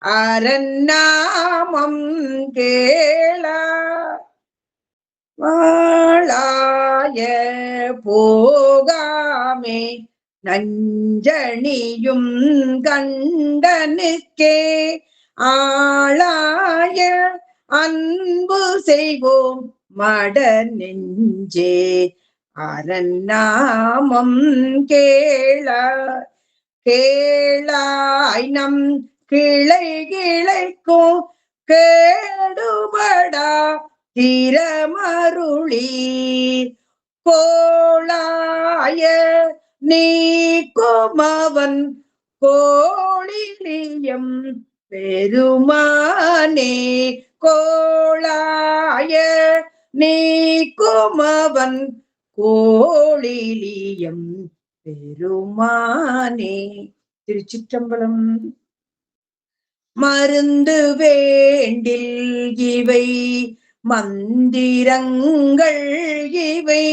அரநாமம் கேளாய் வாழாய போகாமே நஞ்சணியும் கண்டனுக்கே ஆளாய அன்பு செய்வோம் மட நெஞ்சே அரநாமம் கேளாய் கேளாய் நம் கிளை கிளைக்கும் கேடுபடா திறமருளி கோளாய நீக்குமவன் கோளிலியம் பெருமானே கோளாய நீக்குமவன் கோளிலியம் பெருமானே. திருச்சிற்றம்பலம். மருந்து வேண்டில் இவை மந்திரங்கள் இவை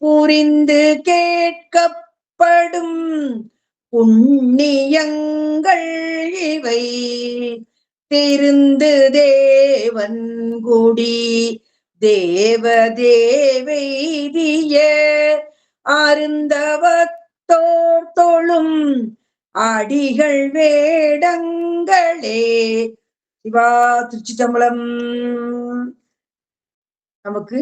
புரிந்து கேட்கப்படும் புண்ணியங்கள் இவை திருந்து தேவன் குடி தேவதேவைதிய அருந்தவத்தோர் தொழும் அடிகள் வேடங்களே. சிவா திருச்சிற்றம்பலம். நமக்கு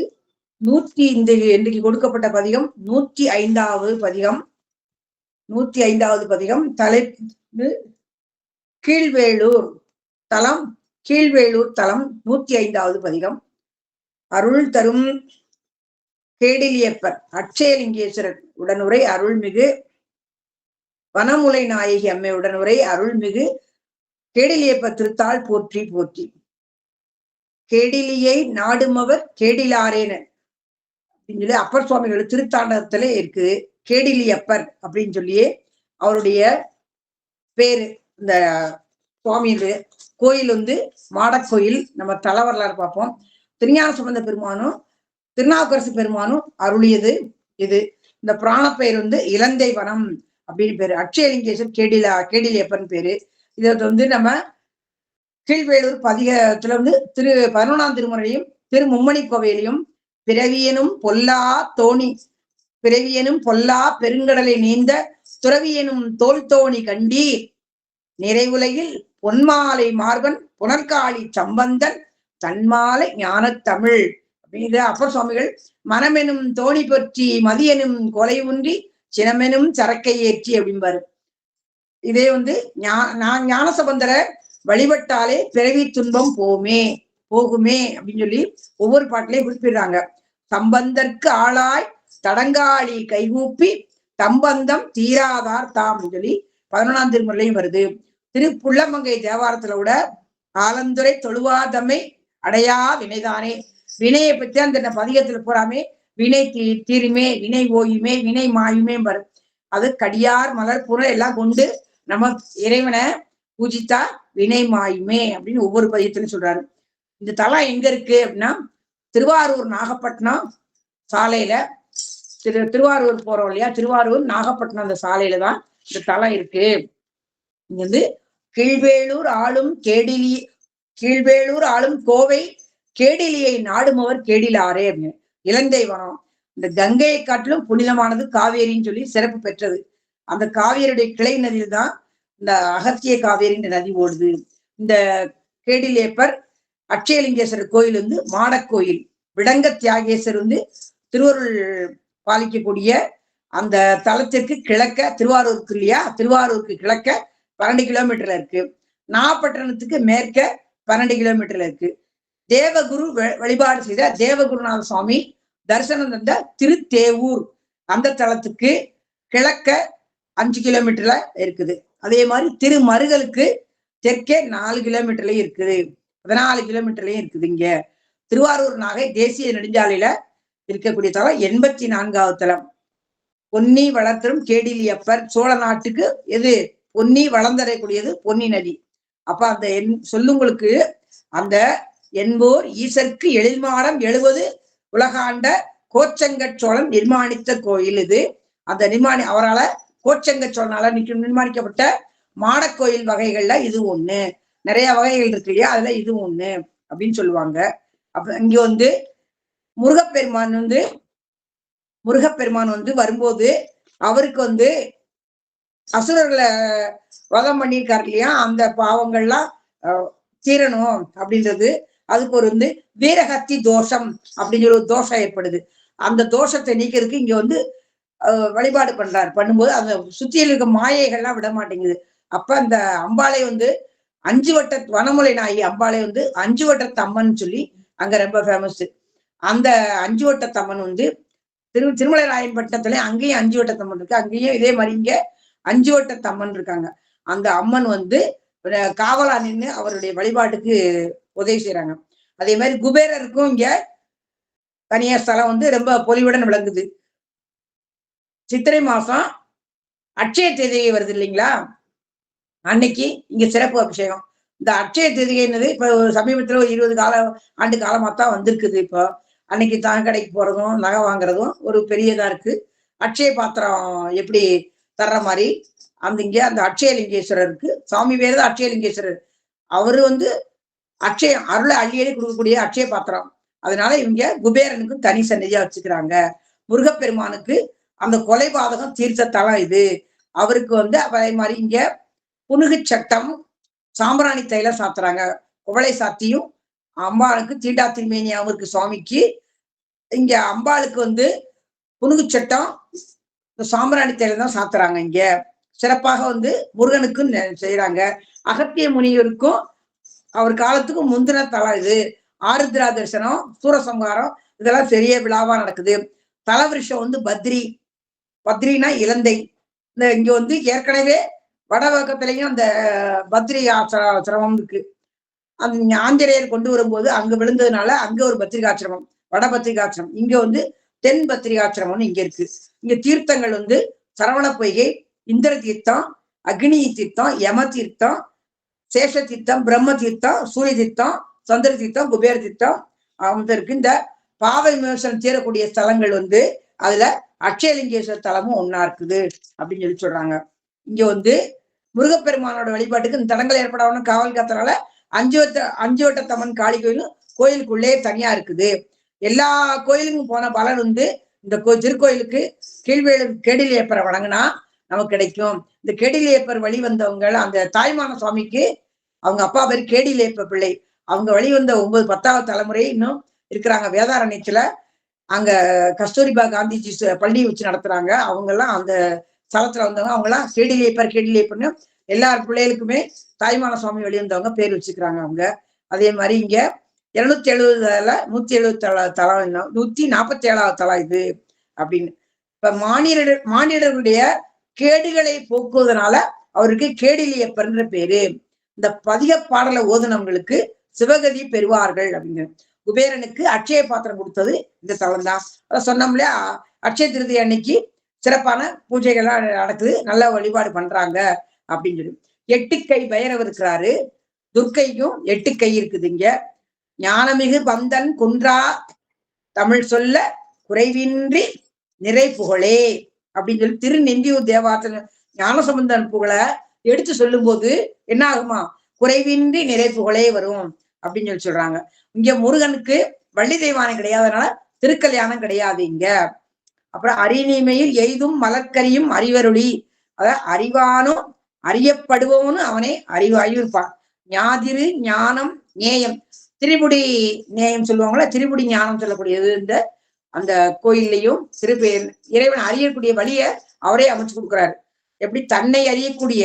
இன்றைக்கு கொடுக்கப்பட்ட பதிகம் 105வது பதிகம். 105வது பதிகம். தலைப்பு கீழ்வேளூர் தலம். கீழ்வேளூர் தலம் 105வது பதிகம். அருள் தரும் கேடிலியப்பர் அட்சயலிங்கேஸ்வரர் உடனுரை அருள்மிகு வனமுலை நாயகி அம்மை உடனுரை அருள்மிகு கேடிலியப்பர் திருத்தாள் போற்றி போற்றி. கேடிலியை நாடுமவர் கேடிலாரேன அப்படின்னு சொல்லி அப்பர் சுவாமிகள் திருத்தாண்டகத்துல இருக்குது. கேடிலியப்பர் அப்படின்னு சொல்லியே அவருடைய பேரு. இந்த சுவாமி கோயில் மாடக்கோயில். நம்ம தல வரலாறு பார்ப்போம். திருஞான சம்பந்த பெருமானும் திருநாவுக்கரசு பெருமானும் அருளியது இது. இந்த புராண பெயர் இலந்தை வனம் அப்படின்னு பேரு. அட்சயலிங்கேஸ்வர் கேடிலியப்பன் பேரு. இதை நம்ம கீழ்வேளூர் பதிகத்துல 11ஆம் திருமுறையும் திரு மும்மணி கோவையிலையும் பிறவியனும் பொல்லா தோணி பிறவியனும் பொல்லா பெருங்கடலை நீந்த துறவியனும் தோல் தோணி கண்டீர் நிறைவுலகில் பொன்மாலை மார்பன் புனர்காளி சம்பந்தன் தன்மாலை ஞானத்தமிழ் அப்படின்னு அப்பர் சுவாமிகள் மனமெனும் தோணி பற்றி மதியனும் கொலை உன்றி சினமெனும் சரக்கை ஏற்றி அப்படிம்பாரு. இதே நான் ஞானசம்பந்தரை வழிபட்டாலே பிறவி துன்பம் போகுமே அப்படின்னு சொல்லி ஒவ்வொரு பாட்டிலையும் குறிப்பிடுறாங்க. சம்பந்தற்கு ஆளாய் தடங்காளி கைகூப்பி தம்பந்தம் தீராதார் தாம் சொல்லி 11ஆம் திருமுறையிலையும் வருது. திருப்புள்ளமங்கை தேவாரத்துல கூட ஆலந்துரை தொழுவாதமை அடையா வினைதானே. வினையை பற்றி அந்த பதிகத்துல பூராமே வினை தீருமே, வினை ஓயுமே, வினை மாயுமே வரும். அது கடியார் மலர் புறல் எல்லாம் கொண்டு நம்ம இறைவனை பூஜித்தா வினை மாயுமே அப்படின்னு ஒவ்வொரு பதியத்திலும் சொல்றாரு. இந்த தலம் எங்க இருக்கு அப்படின்னா திருவாரூர் நாகப்பட்டினம் சாலையில திருவாரூர் போறோம் இல்லையா, திருவாரூர் நாகப்பட்டினம் அந்த சாலையில தான் இந்த தலம் இருக்கு. இங்க கீழ்வேளூர் ஆளும் கோவை கேடிலியை நாடுமவர் கேடிலாரே அப்படின்னு. இலந்தை வனம் இந்த கங்கையை காட்டிலும் புனிதமானது காவேரின்னு சொல்லி சிறப்பு பெற்றது. அந்த காவேரியுடைய கிளை நதியில் தான் இந்த அகத்திய காவேரின்ற நதி ஓடுது. இந்த கேடிலியப்பர் அட்சயலிங்கேஸ்வரர் கோயில் மாடக்கோயில். விடங்க தியாகேஸ்வர் திருவருள் பாலிக்கக்கூடிய அந்த தலத்திற்கு கிழக்க திருவாரூருக்கு இல்லையா, திருவாரூருக்கு கிழக்க 12 கிலோமீட்டர்ல இருக்கு. நாகப்பட்டினத்துக்கு மேற்க 12 கிலோமீட்டர்ல இருக்கு. தேவகுரு வழிபாடு செய்த தேவகுருநாத சுவாமி தரிசனம் தந்த திருத்தேவூர் அந்த தலத்துக்கு கிழக்க 5 கிலோமீட்டர்ல இருக்குது. அதே மாதிரி திருமருகலுக்கு தெற்கே 4 கிலோமீட்டர்லயும் இருக்குது, 14 கிலோமீட்டர்லயும் இருக்குது. இங்க திருவாரூர் நாகை தேசிய நெடுஞ்சாலையில இருக்கக்கூடிய தலம் 84வது தலம். பொன்னி வளர்த்தரும் கேடிலியப்பர். சோழ நாட்டுக்கு எது பொன்னி வளர்ந்தடையக்கூடியது பொன்னி நதி. அப்ப அந்த சொல்லுங்களுக்கு அந்த என்போர் ஈசற்கு எழில்மாடம் 70 உலகாண்ட கோச்சங்கச் சோழன் நிர்மாணித்த கோயில் இது. அந்த அவரால் கோச்சங்க சோழனால நிர்மாணிக்கப்பட்ட மாடக்கோயில் வகைகள்ல இது ஒண்ணு. நிறைய வகைகள் இருக்கு இல்லையா, அதுல இது ஒண்ணு அப்படின்னு சொல்லுவாங்க. அப்ப இங்க வந்து முருகப்பெருமான் வந்து வரும்போது அவருக்கு வந்து அசுரர்களை வதம் பண்ணியிருக்காரு இல்லையா, அந்த பாவங்கள்லாம் தீரணும் அப்படின்றது. அதுக்கு ஒரு வந்து வீரகத்தி தோஷம் அப்படின்னு ஒரு தோஷம் ஏற்படுது. அந்த தோஷத்தை நீக்கிறதுக்கு இங்க வந்து வழிபாடு பண்றாரு. பண்ணும்போது அந்த சுத்தியில் இருக்க மாயைகள்லாம் விட மாட்டேங்குது. அப்ப அந்த அம்பாளை வந்து 5 வட்ட வனமுலை நாயகி அம்பாளை வந்து 5 வட்ட தம்மன் சொல்லி அங்க ரொம்ப ஃபேமஸ். அந்த 5 வட்ட தம்மன் வந்து திருமலை ராயன்பட்டினத்துல அங்கேயும் 5 வட்ட தம்மன் இருக்கு. அங்கேயும் இதே மாதிரி இங்க 5 வட்ட தம்மன் இருக்காங்க. அந்த அம்மன் வந்து காவலா நின்று அவருடைய வழிபாட்டுக்கு உதவி செய்யறாங்க. அதே மாதிரி குபேரருக்கும் இங்க தனியா ஸ்தலம் வந்து ரொம்ப பொலிவுடன் விளங்குது. சித்திரை மாசம் அட்சய தேதிகை வருது இல்லைங்களா, அன்னைக்கு இங்க சிறப்பு அபிஷேகம். இந்த அட்சய தேதிகைன்றது இப்ப சமீபத்துல ஒரு 20 ஆண்டு காலமா தான் வந்திருக்குது. இப்போ அன்னைக்கு தான் கடைக்கு போறதும் நகை வாங்குறதும் ஒரு பெரியதா இருக்கு. அட்சய பாத்திரம் எப்படி தர்ற மாதிரி அந்த இங்க அந்த அட்சயலிங்கேஸ்வரருக்கு சாமி பேரு தான் அட்சயலிங்கேஸ்வரர். அவரு வந்து அட்சயம் அருளை அள்ளி கொடுக்கக்கூடிய அட்சய பாத்திரம். அதனால இவங்க குபேரனுக்கும் தனி சன்னதியா வச்சுக்கிறாங்க. முருகப்பெருமானுக்கு அந்த கொலைபாதகம் தீர்த்த தலம் இது. அவருக்கு வந்து அதே மாதிரி இங்க புனுகு சட்டம் சாம்பிராணி தைலம் சாத்துறாங்க. குவளை சாத்தியும் அம்பாளுக்கு தீண்டா திருமேனியாவும் இருக்கு சுவாமிக்கு. இங்க அம்பாளுக்கு வந்து புனுகு சட்டம் சாம்பிராணி தைலம் தான் சாத்துறாங்க. இங்க சிறப்பாக வந்து முருகனுக்கும் செய்யறாங்க. அகத்திய முனிவருக்கும் அவர் காலத்துக்கும் முந்தின தலம் இது. ஆருத்ரா தரிசனம், சூரசம்ஹாரம் இதெல்லாம் பெரிய விழாவா நடக்குது. தலவிருஷம் வந்து பத்ரினா இலந்தை. இந்த இங்க வந்து ஏற்கனவே வடபக்கத்திலையும் அந்த பத்ரி ஆசிரமம் இருக்கு. அந்த ஆஞ்சநேயர் கொண்டு வரும்போது அங்க விழுந்ததுனால அங்க ஒரு பத்திரிகாசிரமம், வட பத்திரிகாசிரமம். இங்க வந்து தென் பத்திரிகாசிரமம்னு இங்க இருக்கு. இங்க தீர்த்தங்கள் வந்து சரவண பொய்கை, இந்திர தீர்த்தம், அக்னி தீர்த்தம், யம தீர்த்தம், சேஷ தீர்த்தம், பிரம்ம தீர்த்தம், சூரிய தீர்த்தம், சந்திர தீர்த்தம், குபேர தீர்த்தம் இருக்கு. இந்த பாவ விமர்சனம் தீரக்கூடிய ஸ்தலங்கள் வந்து அதுல அட்சயலிங்கேஸ்வர தலமும் ஒன்னா இருக்குது அப்படின்னு சொல்லி சொல்றாங்க. இங்க வந்து முருகப்பெருமானோட வழிபாட்டுக்கு இந்த தடங்கள் ஏற்படாமனு காவல் காத்தனால 5 வட்ட தம்மன் காளி கோயிலுக்குள்ளே தனியா இருக்குது. எல்லா கோயிலுக்கும் போன பலன் வந்து இந்த திருக்கோயிலுக்கு கீழ்வேலூர் கேடிலியப்பரை வணங்கினா நமக்கு கிடைக்கும். இந்த கேடிலியப்பர் வழி வந்தவங்க அந்த தாய்மான சுவாமிக்கு அவங்க அப்பா பேர் கேடிலியப்ப பிள்ளை. அவங்க வழி வந்த 9, 10வது தலைமுறை இன்னும் இருக்கிறாங்க. வேதாரண்யத்துல அங்க கஸ்தூரிபா காந்திஜி பள்ளி வச்சு நடத்துறாங்க. அவங்க எல்லாம் அந்த ஸ்தலத்துல வந்தவங்க. அவங்க எல்லாம் கேடிலியப்பர்னு எல்லார் பிள்ளைகளுக்குமே தாய்மான சுவாமி வழி வந்தவங்க பேர் வச்சுக்கிறாங்க அவங்க. அதே மாதிரி இங்க 270 170 தலம் 147வது தலம் இது அப்படின்னு. இப்ப மானிடர்களுடைய கேடுகளை போக்குவதனால அவருக்கு கேடிலியப்பர்ன்ற பேரு. இந்த பதிக பாடலை ஓதுனவங்களுக்கு சிவகதி பெறுவார்கள் அப்படிங்கிற. குபேரனுக்கு அட்சய பாத்திரம் கொடுத்தது இந்த தலம் தான். அத சொன்னோம் இல்லையா, அட்சய திருதி அன்னைக்கு சிறப்பான பூஜைகள்லாம் நடக்குது, நல்ல வழிபாடு பண்றாங்க அப்படின்னு சொல்லி. 8 கை பைரவர் இருக்கிறாரு. துர்க்கைக்கும் 8 கை இருக்குது. இங்க ஞானமிகு பந்தன் குன்றா தமிழ் சொல்ல குறைவின்றி நிறை புகழே அப்படின்னு சொல்லி திருநெந்தியூர் தேவாத்திர ஞானசம்பந்தன் புகழை எடுத்து சொல்லும் போது என்ன ஆகுமா, குறைவின்றி நிறை புகழே வரும் அப்படின்னு சொல்லி சொல்றாங்க. இங்க முருகனுக்கு வள்ளி தெய்வானம் கிடையாதனால திருக்கல்யாணம் கிடையாது இங்க. அப்புறம் அறிநீமையில் எய்தும் மலர்கரியும் அறிவருளி, அதாவது அறிவானும் அறியப்படுபவனும் அவனே அறிவாயிருப்பான். ஞாதிரு ஞானம் நேயம், திரிபுடி நேயம் சொல்லுவாங்களா, திரிபுடி ஞானம் சொல்லக்கூடியது இந்த அந்த கோயில்லையும் இறைவன் அறியக்கூடிய வழிய அவரே அமைச்சு கொடுக்குறாரு. எப்படி தன்னை அறியக்கூடிய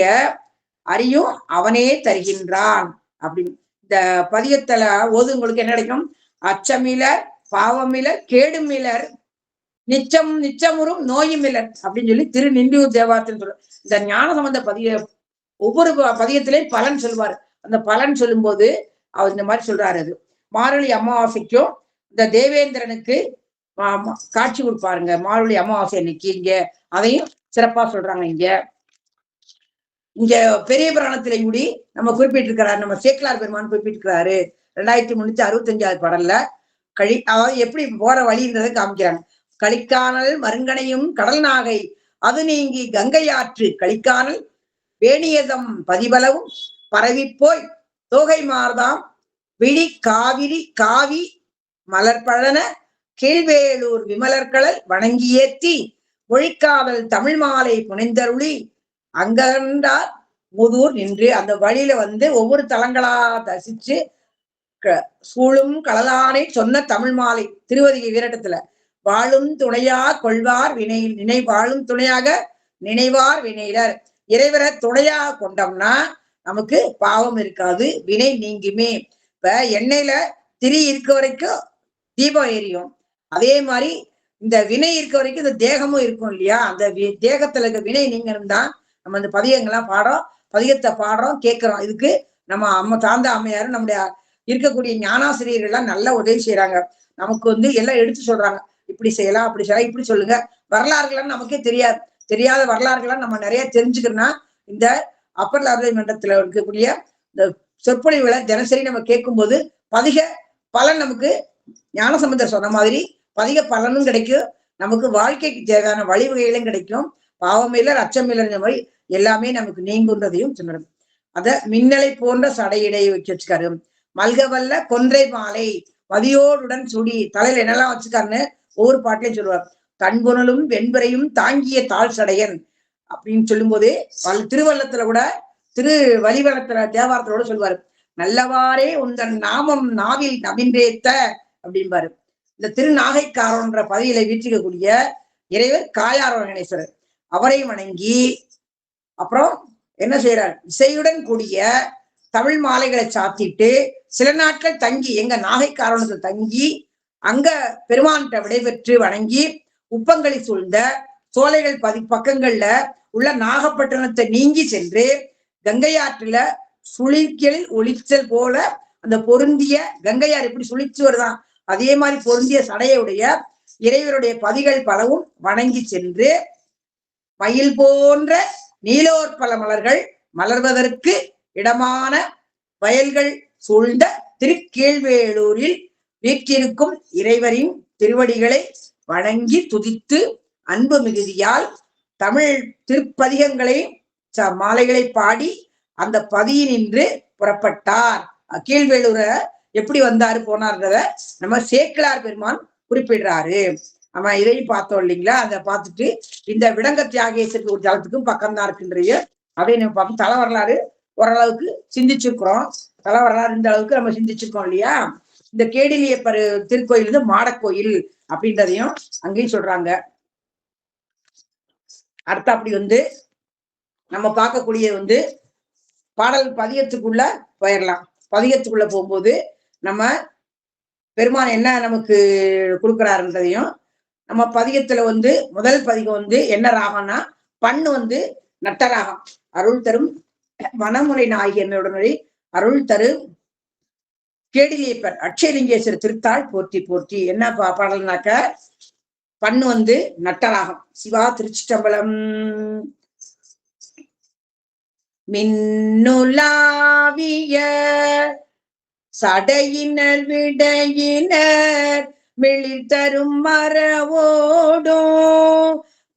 அறியும் அவனே தருகின்றான் அப்படின்னு. இந்த பதியத்தல ஓதுங்களுக்கு என்ன கிடைக்கும், அச்சமிலர் பாவமிலர் கேடுமிலர் நிச்சமுறும் நோயுமிலர் அப்படின்னு சொல்லி திருநெண்டியூர் தேவாத்திரம் சொல்ல. இந்த ஞான சம்பந்த ஒவ்வொரு பதியத்திலையும் பலன் சொல்லுவார். அந்த பலன் சொல்லும் போது அவர் இந்த மாதிரி சொல்றாரு. அது மார்கழி அமாவாசைக்கும் இந்த தேவேந்திரனுக்கு காட்சி கொடுப்பாருங்க மார்கழி அமாவாசை அன்னைக்கு. இங்க அதையும் சிறப்பா சொல்றாங்க. இங்க பெரிய புராணத்திலே கூடி நம்ம குறிப்பிட்டிருக்கிறாரு, நம்ம சேக்கலார் பெருமான் குறிப்பிட்டிருக்கிறாரு 2365வது பாடல்ல. அதாவது எப்படி போற வழின்றதை காமிக்கிறாங்க. களிக்கானல் மருங்கனையும் கடல் நாகை அது நீங்கி கங்கை ஆற்று களிக்கானல் வேணியதம் பதிபலவும் பரவி போய் தோகை மார்தாம் விழி காவிரி காவி மலர்பழன கீழ்வேளூர் விமலர்களல் வணங்கியேத்தி மொழிக்காவல் தமிழ் மாலை புனைந்தருளி அங்கண்டார் முதூர் நின்று அந்த வழியில ஒவ்வொரு தலங்களா தரிசிச்சு சூழும் களலானை சொன்ன தமிழ் மாலை திருவதிகை வீரட்டத்துல வாழும் துணையா கொள்வார் வினை வாழும் துணையாக நினைவார் வினையிலர். இறைவரை துணையா கொண்டோம்னா நமக்கு பாவம் இருக்காது, வினை நீங்குமே. இப்ப எண்ணெயில திரி இருக்க வரைக்கும் தீபம் எரியும், அதே மாதிரி இந்த வினை இருக்க வரைக்கும் இந்த தேகமும் இருக்கும் இல்லையா? அந்த தேகத்துல இருக்க வினை நீங்கணும் தான் நம்ம இந்த பதிகங்கள்லாம் பாடுறோம், பதிகத்தை பாடுறோம், கேட்கிறோம். இதுக்கு நம்ம தாந்த அம்மையாரும் நம்முடைய இருக்கக்கூடிய ஞானாசிரியர்கள்லாம் நல்ல உதவி செய்யறாங்க. நமக்கு எல்லாம் எடுத்து சொல்றாங்க, இப்படி செய்யலாம் அப்படி செய்யலாம், இப்படி சொல்லுங்க. வரலாறுகள்லாம் நமக்கே தெரியாத வரலாறுகள்லாம் நம்ம நிறைய தெரிஞ்சுக்கணும்னா இந்த அப்பர் லாபதி மன்றத்துல இருக்கக்கூடிய இந்த சொற்பொழிவுகளை தினசரி நம்ம கேட்கும்போது பதிக பலன் நமக்கு ஞானசம்பந்தர் சொன்ன மாதிரி பதிக பலனும் கிடைக்கும், நமக்கு வாழ்க்கைக்கு தேவையான வழிவகைகளும் கிடைக்கும். பாவமில்லை அச்சமில்லைன்ற மாதிரி எல்லாமே நமக்கு நீங்குன்றதையும் சொன்னோம். அத மின்னலை போன்ற சடையிடை வச்சிருக்காரு. மல்கவல்ல கொன்றை மாலை மதியோடுடன் சுடி தலையில என்னெல்லாம் வச்சுக்காருன்னு ஒவ்வொரு பாட்டிலையும் சொல்லுவார். தன்புணலும் வெண்பரையும் தாங்கிய தாழ் சடையன் அப்படின்னு சொல்லும் போது திருவள்ளத்துல கூட வலிவளத்துல தேவாரத்தோட சொல்லுவாரு, நல்லவாறே உந்தன் நாமம் நாவில் நவின்றேத்த அப்படின்பாரு. இந்த திருநாகைக்காரன்ற பதவியில வீற்றிக்கக்கூடிய இறைவர் காயாரோண கணேஸ்வரர், அவரை வணங்கி அப்புறம் என்ன செய்யறார், இசையுடன் கூடிய தமிழ் மாலைகளை சாத்திட்டு சில நாட்கள் தங்கி எங்க நாகைக்காரணத்தில் தங்கி அங்க பெருமான்கிட்ட விடைபெற்று வணங்கி உப்பங்களை சூழ்ந்த சோலைகள் பக்கங்கள்ல உள்ள நாகப்பட்டினத்தை நீங்கி சென்று கங்கையாற்றுல சுழிகளில் ஒளிச்சல் போல அந்த பொருந்திய கங்கையார் எப்படி சுழிச்சு வருதான் அதே மாதிரி பொருந்திய சடையுடைய இறைவருடைய பதிகள் பலவும் வணங்கி சென்று மயில் போன்ற நீலோற்பல மலர்கள் மலர்வதற்கு இடமான வயல்கள் சூழ்ந்த திருக்கீழ்வேளூரில் வீற்றிருக்கும் இறைவரின் திருவடிகளை வணங்கி துதித்து அன்பு மிகுதியால் தமிழ் திருப்பதிகங்களை மாலைகளை பாடி அந்த பதியினின்று புறப்பட்டார். கீழ்வேளூர எப்படி வந்தாரு போனார்ன்றத நம்ம சேக்கிழார் பெருமான் குறிப்பிடுறாரு. நம்ம இதையும் பார்த்தோம் இல்லைங்களா? அதை பார்த்துட்டு இந்த விடங்க தியாகேசருக்கு ஒரு தளத்துக்கும் பக்கம்தான் இருக்குன்றைய அதை நம்ம பார்ப்போம். தல வரலாறு ஓரளவுக்கு சிந்திச்சிருக்கிறோம், தல வரலாறு இந்த அளவுக்கு நம்ம சிந்திச்சிருக்கோம் இல்லையா? இந்த கேடிலியப்பர் திருக்கோயில் மாடக்கோயில் அப்படின்றதையும் அங்கேயும் சொல்றாங்க. அடுத்த அப்படி நம்ம பார்க்கக்கூடிய பாடல் பதிகத்துக்குள்ள போயிடலாம். பதிகத்துக்குள்ள போகும்போது நம்ம பெருமான் என்ன நமக்கு கொடுக்குறாருன்றதையும் நம்ம பதிகத்துல முதல் பதிகம் என்ன ராகம்னா பண்ணு நட்டராகம். அருள் தரும் வனமுறை நாயகனுடனே அருள் தரும் கேடிலியப்பர் அட்சயலிங்கேஸ்வரர் திருத்தாள் போற்றி போற்றி. என்ன பாடல்னாக்க பண்ணு நட்டராகம். சிவா திருச்சிற்றம்பலம். மின்னுலாவிய சடையினர் விடையினர் மிளிர் தரும் மரவோடும்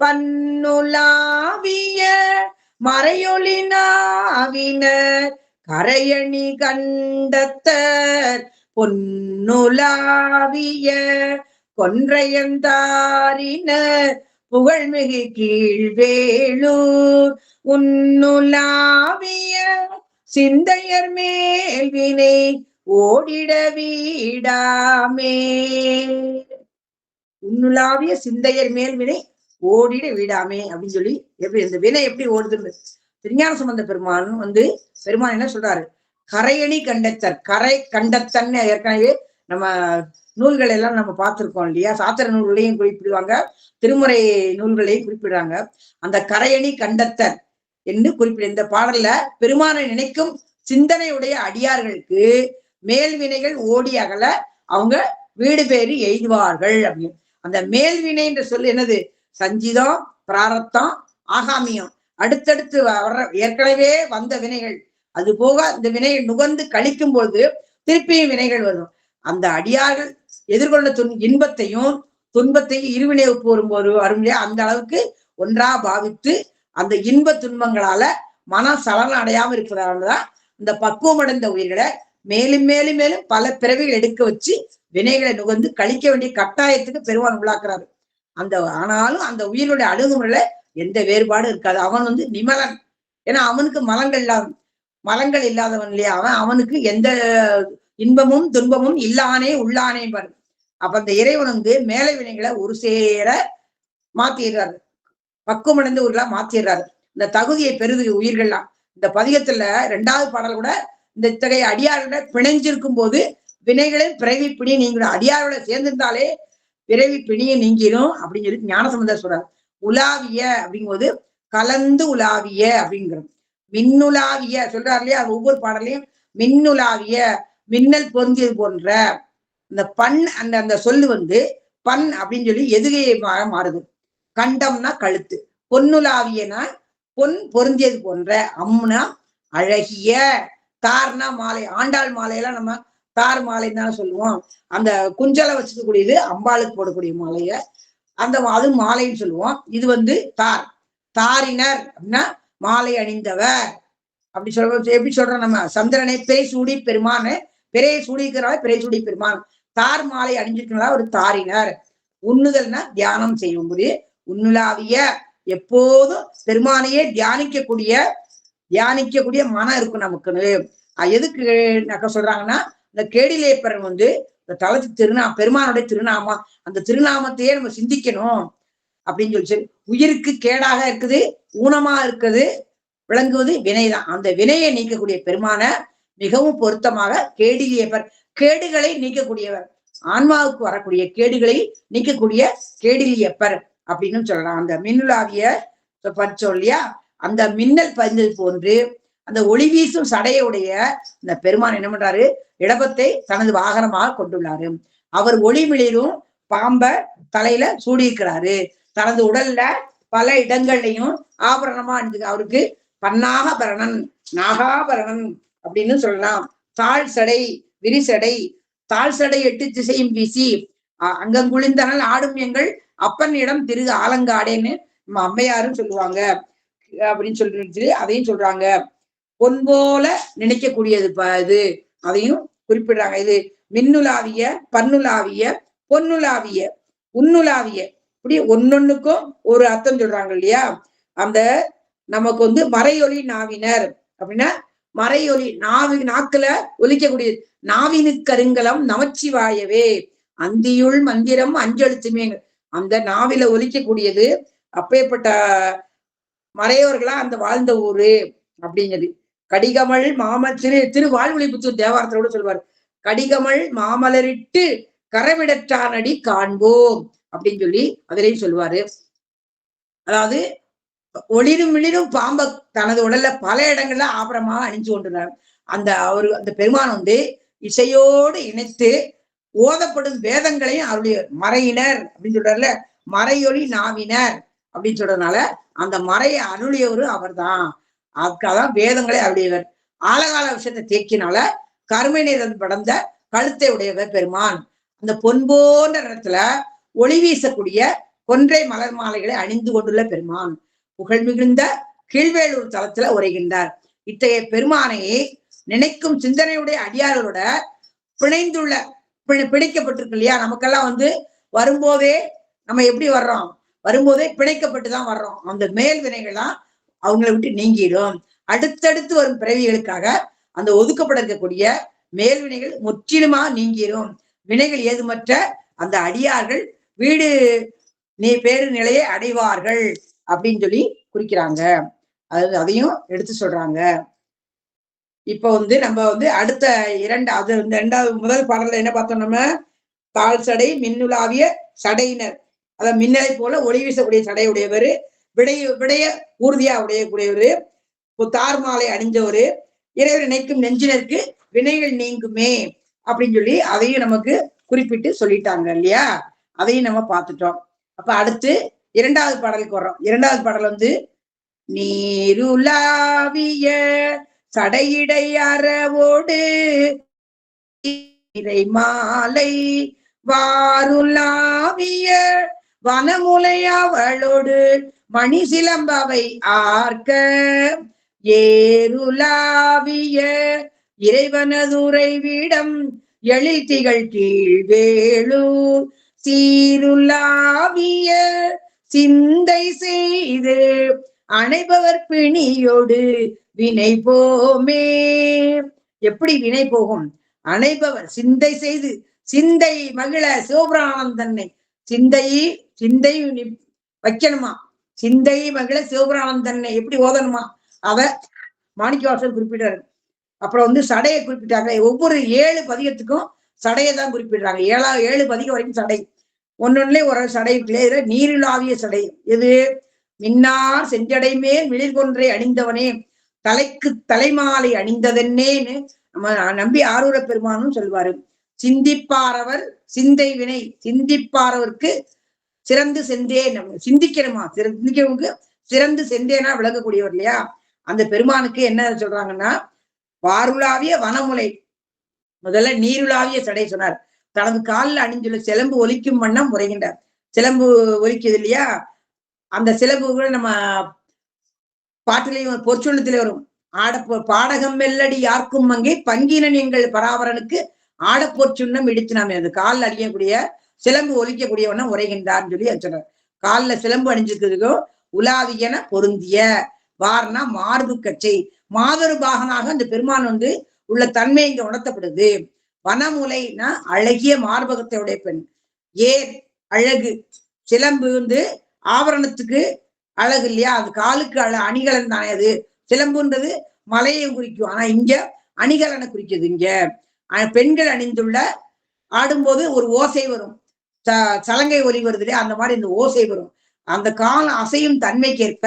பன்னுலாவிய மறையொளினாவினர் கரையணி கண்டத்தர் பொன்னுலாவிய கொன்றையந்தாரினர் புகழ்மிகு கீழ்வேளூர் உன்னுலாவிய சிந்தையர் மேல்வினை ஓடிட வீடாமே. உன்னுலாவிய சிந்தையர் மேல்வினை ஓடிட வீடாமே அப்படின்னு சொல்லி எப்படி இந்த வினை எப்படி ஓடுதுன்னு திருஞான சம்பந்த பெருமான் பெருமான் என்ன சொல்றாரு, கரையணி கண்டத்தர். கரை கண்டத்தன்னு ஏற்கனவே நம்ம நூல்கள் எல்லாம் நம்ம பார்த்திருக்கோம் இல்லையா? சாத்திர நூல்களையும் குறிப்பிடுவாங்க, திருமுறை நூல்களையும் குறிப்பிடுறாங்க. அந்த கரையணி கண்டத்தர் என்று குறிப்பிட இந்த பாடல்ல பெருமானை நினைக்கும் சிந்தனையுடைய அடியார்களுக்கு மேல்வினைகள் ஓடி அகல அவங்க வீடு பேரு எய்துவார்கள் அப்படின்னு. அந்த மேல்வினை என்ற சொல் என்னது? சஞ்சிதம், பிராரத்தம், ஆகாமியம். அடுத்தடுத்து வர்ற ஏற்கனவே வந்த வினைகள், அது போக இந்த வினைகள் நுகர்ந்து கழிக்கும் பொழுது திருப்பியும் வினைகள் வரும். அந்த அடியார்கள் எதிர்கொண்ட இன்பத்தையும் துன்பத்தையும் இருவினை போரும்போது வரும் இல்லையா? அந்த அளவுக்கு ஒன்றா பாவித்து அந்த இன்ப துன்பங்களால மன சலனம் அடையாம இருப்பதாலதான் இந்த பக்குவமடைந்த உயிர்களை மேலும் மேலும் மேலும் பல பிறவிகள் எடுக்க வச்சு வினைகளை நுகர்ந்து கழிக்க வேண்டிய கட்டாயத்துக்கு பெருமான் உள்ளாக்குறாரு. ஆனாலும் அந்த உயிரோட அணுகுமுறையில எந்த வேறுபாடும் இருக்காது. அவன் நிமலன். ஏன்னா அவனுக்கு மலங்கள் இல்லாதவன் இல்லையா, அவனுக்கு எந்த இன்பமும் துன்பமும் இல்லானே உள்ளானே பாரு. அப்ப அந்த இறைவன் மேலை வினைகளை ஒரு சேர மாத்திடுறாரு, பக்குவமடைந்த ஊர்களா மாத்திடுறாரு. இந்த தகுதியை பெறுது உயிர்கள்லாம். இந்த பதிகத்துல 2வது பாடல் கூட இந்த இத்தகைய அடியாரோட பிணைஞ்சிருக்கும் போது வினைகளின் பிறவி பிணி நீங்கிடும். அடியாரோட சேர்ந்திருந்தாலே பிறவி பிணியை நீங்கிடும் அப்படின்னு சொல்லி ஞானசம்பந்தர் சொல்றாரு. உலாவிய அப்படிங்கும்போது கலந்து உலாவிய அப்படிங்கிறோம். மின்னுலாவிய சொல்றாரு இல்லையா, ஒவ்வொரு பாடலையும் மின்னுலாவிய, மின்னல் பொருந்தியது போன்ற இந்த பண் அந்த சொல்லு பண் அப்படின்னு சொல்லி எதுகையை மாறுது. கண்டம்னா கழுத்து, பொன்னுலாவியனா பொன் பொருந்தியது போன்ற, அம்னா அழகிய, தார்னா மாலை, ஆண்டாள் மாலையெல்லாம் நம்ம தார் மாலைன்னு தானே சொல்லுவோம். அந்த குஞ்சலை வச்சுக்கக்கூடியது அம்பாளுக்கு போடக்கூடிய மாலைய அது மாலைன்னு சொல்லுவோம். இது தார், தாரினர் அப்படின்னா மாலை அணிந்தவர் அப்படி எப்படி சொல்றோம் நம்ம, சந்திரனை பிறை சூடி பெருமான், பிறையை சூடிக்கிறவ பிறை சூடி பெருமான், தார் மாலை அணிஞ்சிருக்கிறதா ஒரு தாரினர். உண்ணுதல்னா தியானம் செய்யும் போது உண்ணுலாவிய, எப்போதும் பெருமானையே தியானிக்கக்கூடிய மனம் இருக்கும் நமக்கு. எதுக்கு சொல்றாங்கன்னா, இந்த கேடிலேப்பரன் இந்த தலத்து பெருமானுடைய திருநாமா, அந்த திருநாமத்தையே நம்ம சிந்திக்கணும் அப்படின்னு சொல்லி உயிருக்கு கேடாக இருக்குது, ஊனமா இருக்குது விளங்குவது வினைதான். அந்த வினையை நீக்கக்கூடிய பெருமான மிகவும் பொருத்தமாக கேடிலேப்பர், கேடுகளை நீக்கக்கூடியவர், ஆன்மாவுக்கு வரக்கூடிய கேடுகளை நீக்கக்கூடிய கேடிலியப்பர் அப்படின்னு சொல்லலாம். அந்த மின்னுலாவிய பச்சோம் இல்லையா, அந்த மின்னல் பதிந்தது போன்று அந்த ஒளி வீசும் சடையுடைய இந்த பெருமான் என்ன பண்றாரு, இடபத்தை தனது வாகனமாக கொண்டுள்ளாரு. அவர் ஒளிமிளிரும் பாம்ப தலையில சூடியிருக்கிறாரு. தனது உடல்ல பல இடங்கள்லையும் ஆபரணமா இருந்தது. அவருக்கு பன்னாகபரணன், நாகாபரணன் அப்படின்னு சொல்லலாம். தாழ் சடை, விரிசடை, தாழ் சடை 8 திசையும் வீசி அங்கங்குளிந்தனால் ஆடும் எங்கள் அப்பனிடம் திரு ஆலங்காடேன்னு நம்ம அம்மையாரும் சொல்லுவாங்க அப்படின்னு சொல்லிட்டு அதையும் சொல்றாங்க. பொன் போல நினைக்கக்கூடியது இது, அதையும் குறிப்பிடுறாங்க. இது மின்னுலாவிய, பன்னுலாவிய, பொன்னுலாவிய, உன்னுலாவிய, இப்படி ஒன்னொன்னுக்கும் ஒரு அர்த்தம் சொல்றாங்க இல்லையா. அந்த நமக்கு மறையொலி நாவினர் அப்படின்னா, மறையொலி நாக்குல ஒலிக்கக்கூடியது. நாவினுக்கருங்கலம் நமச்சிவாயவே, அந்தியுள் மந்திரம் அஞ்செழுத்துமே, அந்த நாவில ஒலிக்கக்கூடியது. அப்பேற்பட்ட மறையோர்களா அந்த வாழ்ந்த ஊரு அப்படிங்கிறது. கடிகமல் திருவாழ்வொழிபுத்தூர் தேவாரத்தோட சொல்வார், கடிகமல் மாமலரிட்டு கரவிடற்றானடி காண்போம் அப்படின்னு சொல்லி அதிலையும் சொல்லுவாரு. அதாவது ஒளிரும் மிளிரும் பாம்ப தனது உடல்ல பல இடங்கள்ல ஆபரமாக அணிஞ்சு கொண்டுறார். அந்த பெருமான் இசையோடு இணைத்து ஓதப்படும் வேதங்களையும் அவருடைய மறையினர் அப்படின்னு சொல்றாருல, மறையொலி நாவினர் அப்படின்னு சொல்றதுனால அந்த மறையை அருளியவரும் அவர் தான். அதுக்காகதான் வேதங்களை அருளியவர். ஆழகால விஷயத்தை தேக்கினால கருமை நிறம் படர்ந்த கழுத்தை உடையவர் பெருமான். அந்த பொன் போன்ற இடத்துல ஒளி வீசக்கூடிய கொன்றை மலர் மாலைகளை அணிந்து கொண்டுள்ள பெருமான் புகழ் மிகுந்த கீழ்வேலூர் தலத்துல உரைகின்றார். இத்தகைய பெருமானை நினைக்கும் சிந்தனையுடைய அடியாரோட பிணைக்கப்பட்டிருக்கு இல்லையா. நமக்கெல்லாம் வரும்போதே நம்ம எப்படி வர்றோம், வரும்போதே பிணைக்கப்பட்டுதான் வர்றோம். அந்த மேல் வினைகள்லாம் அவங்களை விட்டு நீங்கிடும். அடுத்தடுத்து வரும் பிறவிகளுக்காக அந்த ஒதுக்கப்பட இருக்கக்கூடிய மேல் வினைகள் முற்றிலுமா நீங்கிடும். வினைகள் ஏதுமற்ற அந்த அடியார்கள் வீடு பேரு நிலையை அடைவார்கள் அப்படின்னு சொல்லி குறிக்கிறாங்க. அதையும் எடுத்து சொல்றாங்க. இப்ப நம்ம அடுத்த இரண்டாவது முதல் பாடல்ல என்ன பார்த்தோம், நம்ம தாழ் சடை மின்னுலாவிய சடையினர், அத மின்னலை போல ஒளி வீசக்கூடிய சடை உடையவர், விடைய ஊர்தியா உடையக்கூடியவர், தார் மாலை அணிஞ்சவரு, இறைவர் நினைக்கும் நெஞ்சினருக்கு வினைகள் நீங்குமே அப்படின்னு சொல்லி அதையும் நமக்கு குறிப்பிட்டு சொல்லிட்டாங்க இல்லையா. அதையும் நம்ம பார்த்துட்டோம். அப்ப அடுத்து 2வது பாடலுக்கு வர்றோம். 2வது பாடல் நீருலாவிய சடையிடை அறவோடு இறை மாலை வாருலாவிய வனமுலை அவளோடு மணி சிலம்பவை ஆர்க்க ஏருலாவிய இறைவனதுரைவிடம் எழில் திகழ் கீழ்வேளூர் சீருலாவிய சிந்தை செய்து அணைபவர் பிணியோடு வினை போமே. எப்படி வினை போகும்? அணைபவர் சிந்தை செய்து, சிந்தை மகிழ சிவபுராணந்தன்னை சிந்தை வைக்கணுமா, சிந்தை மகிழ சிவபுராணந்தன்னை எப்படி ஓதணுமா அவ மாணிக்கவாசகர் குறிப்பிட்டாரு. அப்புறம் சடையை குறிப்பிட்டாங்க. ஒவ்வொரு 7 பதிகத்துக்கும் சடையை தான் குறிப்பிடுறாங்க. 7 பதிகம் வரைக்கும் சடை, ஒன்னொன்னுலயே ஒரு சடை இருக்குல்ல. இதுல நீரிலாவிய சடை எது? மின்னார் செஞ்சடை மேல் மிளிர் கொன்றை அணிந்தவனே தலைக்கு தலைமாலை அணிந்ததென்னேன்னு நம்ம நம்பி ஆரூர பெருமானும் சொல்வாரு. சிந்திப்பாரவர் சிந்தை வினை, சிந்திப்பாரவருக்கு சிறந்து செந்தே. சிந்திக்கணுமா, சிந்திக்கிறவங்களுக்கு சிறந்து செந்தேனா விளங்கக்கூடியவர் இல்லையா? அந்த பெருமானுக்கு என்ன சொல்றாங்கன்னா, வாருலாவிய வனமுலை, முதல்ல நீருலாவிய சடை சொன்னார். தனது காலில் அணிஞ்சுள்ள சிலம்பு ஒலிக்கும் வண்ணம் உரைகின்றார். சிலம்பு ஒலிக்குது இல்லையா? அந்த சிலம்பு கூட நம்ம பாட்டிலையும் பொற்சொல்லத்திலே வரும். பாடகம் மெல்லடி யாருக்கும் அங்கே பங்கினன் எங்கள் பராவரனுக்கு ஆடப்பொற்சுண்ணம் இடித்து நாமே. அது காலில் அணியக்கூடிய சிலம்பு ஒலிக்கக்கூடியவண்ணம் உரைகின்றார்னு சொல்லி சொல்றார். காலில் சிலம்பு அணிஞ்சிருக்கிறதுக்கும் உலாவியன பொருந்திய, வார்னா மார்பு கச்சை, மாதொரு பாகனாக அந்த பெருமான் உள்ள தன்மை இங்க உணர்த்தப்படுது. வனமுலைனா அழகிய மார்பகத்தையுடைய பெண். ஏர் அழகு, சிலம்பு ஆபரணத்துக்கு அழகு இல்லையா? அது காலுக்கு அணிகலன் தானே. அது சிலம்புன்றது மலையை குறிக்கும், ஆனா இங்க அணிகலனை குறிக்குது. இங்க பெண்கள் அணிந்துள்ள ஆடும்போது ஒரு ஓசை வரும், சலங்கை ஒலி வருது இல்லையா? அந்த மாதிரி இந்த ஓசை வரும். அந்த கால அசையும் தன்மைக்கேற்ப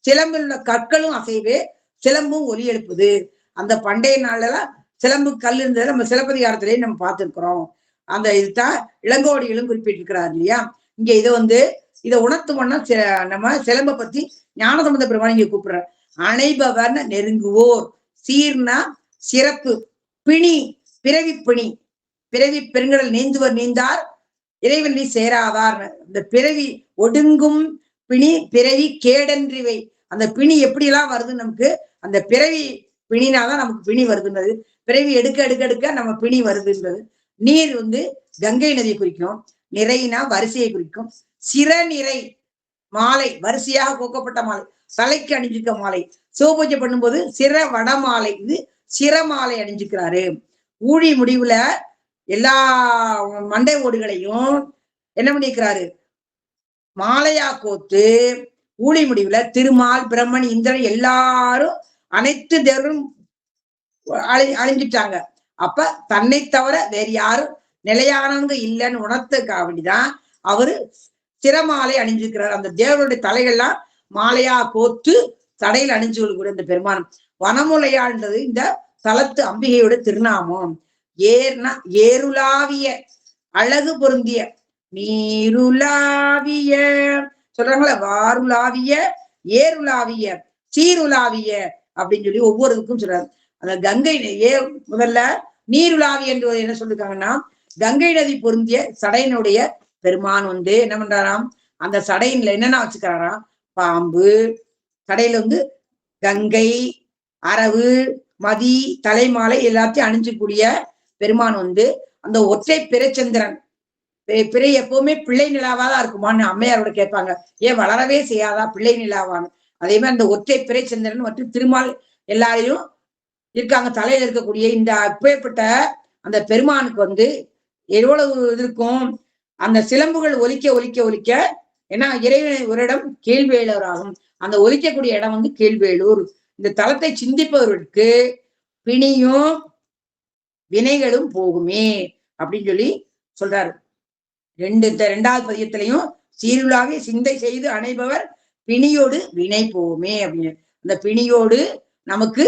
சிலம்பில் உள்ள கற்களும் அசைவு, சிலம்பும் ஒலி எழுப்புது. அந்த பண்டைய நாள்லாம் சிலம்பு கல் இருந்ததை நம்ம சிலப்பதிகாரத்திலேயே நம்ம பார்த்திருக்கிறோம். அந்த இதுதான் இளங்கோடிகளும் குறிப்பிட்டிருக்கிறார் இல்லையா? இங்க இதை உணர்த்துவோம்னா நம்ம சிலம்பை பத்தி ஞானசம்பந்த பெருமான் இங்க கூப்பிடுற. அணைபவர்னு நெருங்குவோர், சீர்னா சிறப்பு, பிணி பிறவி பிணி, பிறவி பெருங்கடல் நீந்துவர் நீந்தார் இறைவனி சேராதார். இந்த பிறவி ஒடுங்கும் பிணி, பிறவி கேடன்றிவை. அந்த பிணி எப்படி எல்லாம் வருது நமக்கு? அந்த பிறவி பிணினாதான் நமக்கு பிணி வருதுன்றது. பிறவி எடுக்க எடுக்க எடுக்க நம்ம பிணி வருதுன்றது. நீர் கங்கை நதியை குறிக்கும். நிறைனா வரிசையை குறிக்கும். சிறநிறை மாலை, வரிசையாக கோக்கப்பட்ட மாலை, தலைக்கு அணிஞ்சிக்க மாலை. சிவபூஜை பண்ணும்போது சிற வடமாலை, இது சிறமாலை அணிஞ்சுக்கிறாரு. ஊழி முடிவுல எல்லா மண்டை ஓடுகளையும் என்ன பண்ணிக்கிறாரு? மாலையா கோத்து ஊழி முடிவுல திருமால் பிரம்மன் இந்திரன் எல்லாரும் அனைத்து தேவரும் அழிஞ்சிட்டாங்க. அப்ப தன்னை தவிர வேறு யாரும் நிலையானவங்க இல்லைன்னு உணர்த்துக்காக வேண்டிதான் அவரு சிறமாலை அணிஞ்சிருக்கிறார். அந்த தேவருடைய தலைகள்லாம் மாலையா கோத்து தடையில் அணிஞ்சு கொள்ளக்கூடிய இந்த பெருமானம். வனமுலையான்றது இந்த தலத்து அம்பிகையோட திருநாமம். ஏர்னா ஏருலாவிய, அழகு பொருந்திய, நீருலாவிய சொல்றாங்களே, வாருலாவிய, ஏருலாவிய, சீருலாவிய அப்படின்னு சொல்லி ஒவ்வொருக்கும் சொல்றாரு. அந்த கங்கை முதல்ல நீருலாவி என்று என்ன சொல்லிருக்காங்கன்னா, கங்கை நதி பொருந்திய சடையினுடைய பெருமான் என்ன பண்றாராம்? அந்த சடையின்ல என்னென்ன வச்சுக்கிறாராம்? பாம்பு, சடையில கங்கை, அரவு, மதி, தலைமாலை எல்லாத்தையும் அணிஞ்சக்கூடிய பெருமான் அந்த ஒற்றை பிறைச்சந்திரன். பிறை எப்பவுமே பிள்ளை நிலாவாதான் இருக்குமான்னு அம்மையாரோட கேட்பாங்க. ஏன் வளரவே செய்யாதா பிள்ளை நிலாவான்னு? அதே மாதிரி அந்த ஒற்றை பிறைச்சந்திரன் மற்றும் திருமால் எல்லாரையும் இருக்காங்க. தலையில இருக்கக்கூடிய இந்த அப்பேற்பட்ட அந்த பெருமானுக்கு எவ்வளவு இது இருக்கும்? அந்த சிலம்புகள் ஒலிக்க ஒலிக்க ஒலிக்க ஏன்னா இறைவன் ஒரு இடம் கீழ்வேலூர் ஆகும். அந்த ஒலிக்கக்கூடிய இடம் கீழ்வேலூர். இந்த தலத்தை சிந்திப்பவர்களுக்கு பிணியும் வினைகளும் போகுமே அப்படின்னு சொல்லி சொல்றாரு. ரெண்டாவது பதியத்திலையும் சீருளாவே சிந்தை செய்து அணைபவர் பிணியோடு வினை போகுமே அப்படின்னு. அந்த பிணியோடு நமக்கு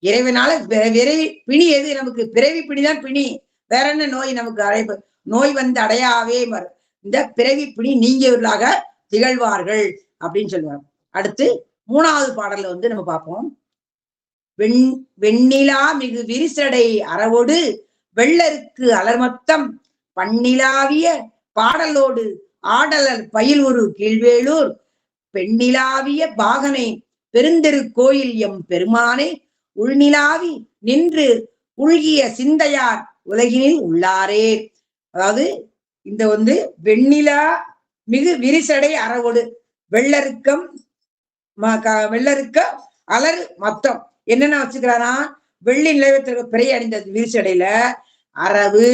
இறைவனால விரைவி பிணி எது? நமக்கு பிறவி பிணிதான் பிணி. வேற என்ன நோய் நமக்கு அடைப்பு? நோய் அடையாவே வரும். இந்த பிறவி பிணி நீங்கியவர்களாக திகழ்வார்கள் அப்படின்னு சொல்லுவாங்க. அடுத்து 3வது பாடல்ல நம்ம பார்ப்போம். வெண்ணிலா மிகு விரிசடை அறவோடு வெள்ளருக்கு அலர்மத்தம் பண்ணிலாவிய பாடலோடு ஆடலர் பயில் ஒரு கீழ்வேளூர் பெண்ணிலாவிய பாகனை பெருந்திருக்கோயில் எம் பெருமானை உள்நிலாவி நின்று உள்கிய சிந்தையார் உலகினில் உள்ளாரே. அதாவது இந்த வெண்ணிலா மிகு விரிசடை அறவோடு வெள்ளருக்கம் அலறு மொத்தம் என்னென்ன வச்சுக்கிறாரா, வெள்ளி நிலையத்திற்கு பிறை அணிந்த விரிசடையில அரவு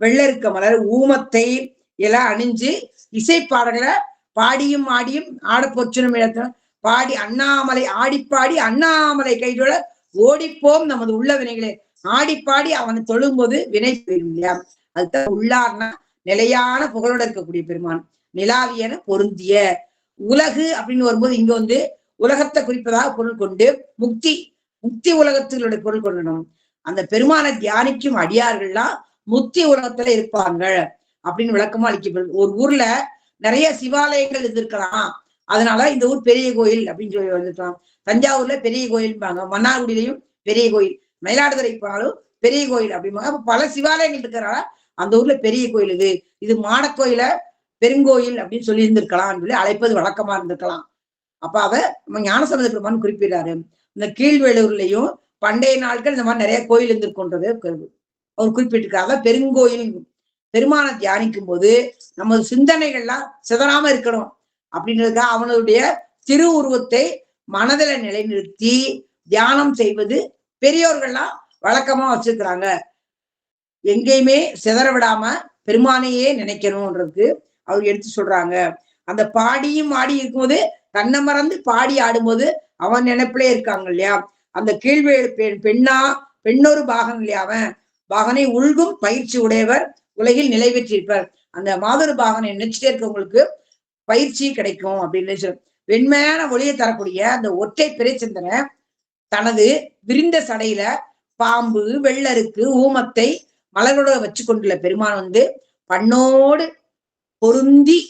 வெள்ளருக்க மலர் ஊமத்தை எல்லாம் அணிஞ்சு இசைப்பாடல்களை பாடியும் ஆடியும் ஆட பொச்சுனும் இடத்துல பாடி அண்ணாமலை ஆடிப்பாடி அண்ணாமலை கைதொழ ஓடிப்போம் நமது உள்ள வினைகளே. ஆடிப்பாடி அவனை தொழும்போது வினை போயிடும் இல்லையா. அதுதான் உள்ளார்னா நிலையான புகழோட இருக்கக்கூடிய பெருமான். நிலாவியன பொருந்திய உலகு அப்படின்னு வரும்போது இங்க உலகத்தை குறிப்பதாக பொருள் கொண்டு முக்தி உலகத்தினுடைய பொருள் கொள்ளணும். அந்த பெருமானை தியானிக்கும் அடியார்கள்லாம் முக்தி உலகத்துல இருப்பாங்க அப்படின்னு விளக்கமா அளிக்கப்படுது. ஒரு ஊர்ல நிறைய சிவாலயங்கள் இருந்திருக்கலாம், அதனால இந்த ஊர் பெரிய கோயில் அப்படின்னு சொல்லி வந்துருக்கலாம். தஞ்சாவூர்ல பெரிய கோயில்பாங்க, மன்னார்குடியிலையும் பெரிய கோயில், மயிலாடுதுறை போனாலும் பெரிய கோயில் அப்படிம்பாங்க. அப்ப பல சிவாலயங்கள் இருக்கிறனால அந்த ஊர்ல பெரிய கோயில் இது மாடக்கோயில பெருங்கோயில் அப்படின்னு சொல்லி இருந்திருக்கலாம் சொல்லி அழைப்பது வழக்கமா இருந்திருக்கலாம். அப்ப அத நம்ம ஞானசம்பந்த பெருமான் குறிப்பிடுறாரு. இந்த கீழ்வேலூர்லயும் பண்டைய நாட்கள் இந்த மாதிரி நிறைய கோயில் இருந்திருக்குன்றது அவர் குறிப்பிட்டிருக்காங்க. பெருங்கோயில் பெருமானை தியானிக்கும் போது நமது சிந்தனைகள்லாம் சிதறாம இருக்கணும் அப்படின்றதுக்காக அவனுடைய திரு உருவத்தை மனதில நிலைநிறுத்தி தியானம் செய்வது பெரியோர்கள்லாம் வழக்கமா வச்சிருக்கிறாங்க. எங்கேயுமே சிதற விடாம பெருமானையே நினைக்கணும்ன்றது அவர் எடுத்து சொல்றாங்க. அந்த பாடியும் ஆடி இருக்கும்போது தன்னை மறந்து பாடி ஆடும்போது அவன் நினைப்பிலே இருக்காங்க இல்லையா. அந்த கீழ்வேடு பெண்ணொரு பாகன் இல்லையா, அவன் பாகனை உள்கும் பயிற்சி உடையவர் உலகில் நிலை பெற்றிருப்பார். அந்த மாதொரு பாகனை நினைச்சிட்டே இருக்கவங்களுக்கு பயிற்சி கிடைக்கும் அப்படின்னு சொல்லு. வெண்மையான ஒளியை தரக்கூடிய அந்த ஒற்றை பிறை சிந்தனை தனது விரிந்த சடையில பாம்பு வெள்ளருக்கு ஊமத்தை மலரோட வச்சு கொண்டுள்ள பெருமான் பண்ணோடு பொருந்தி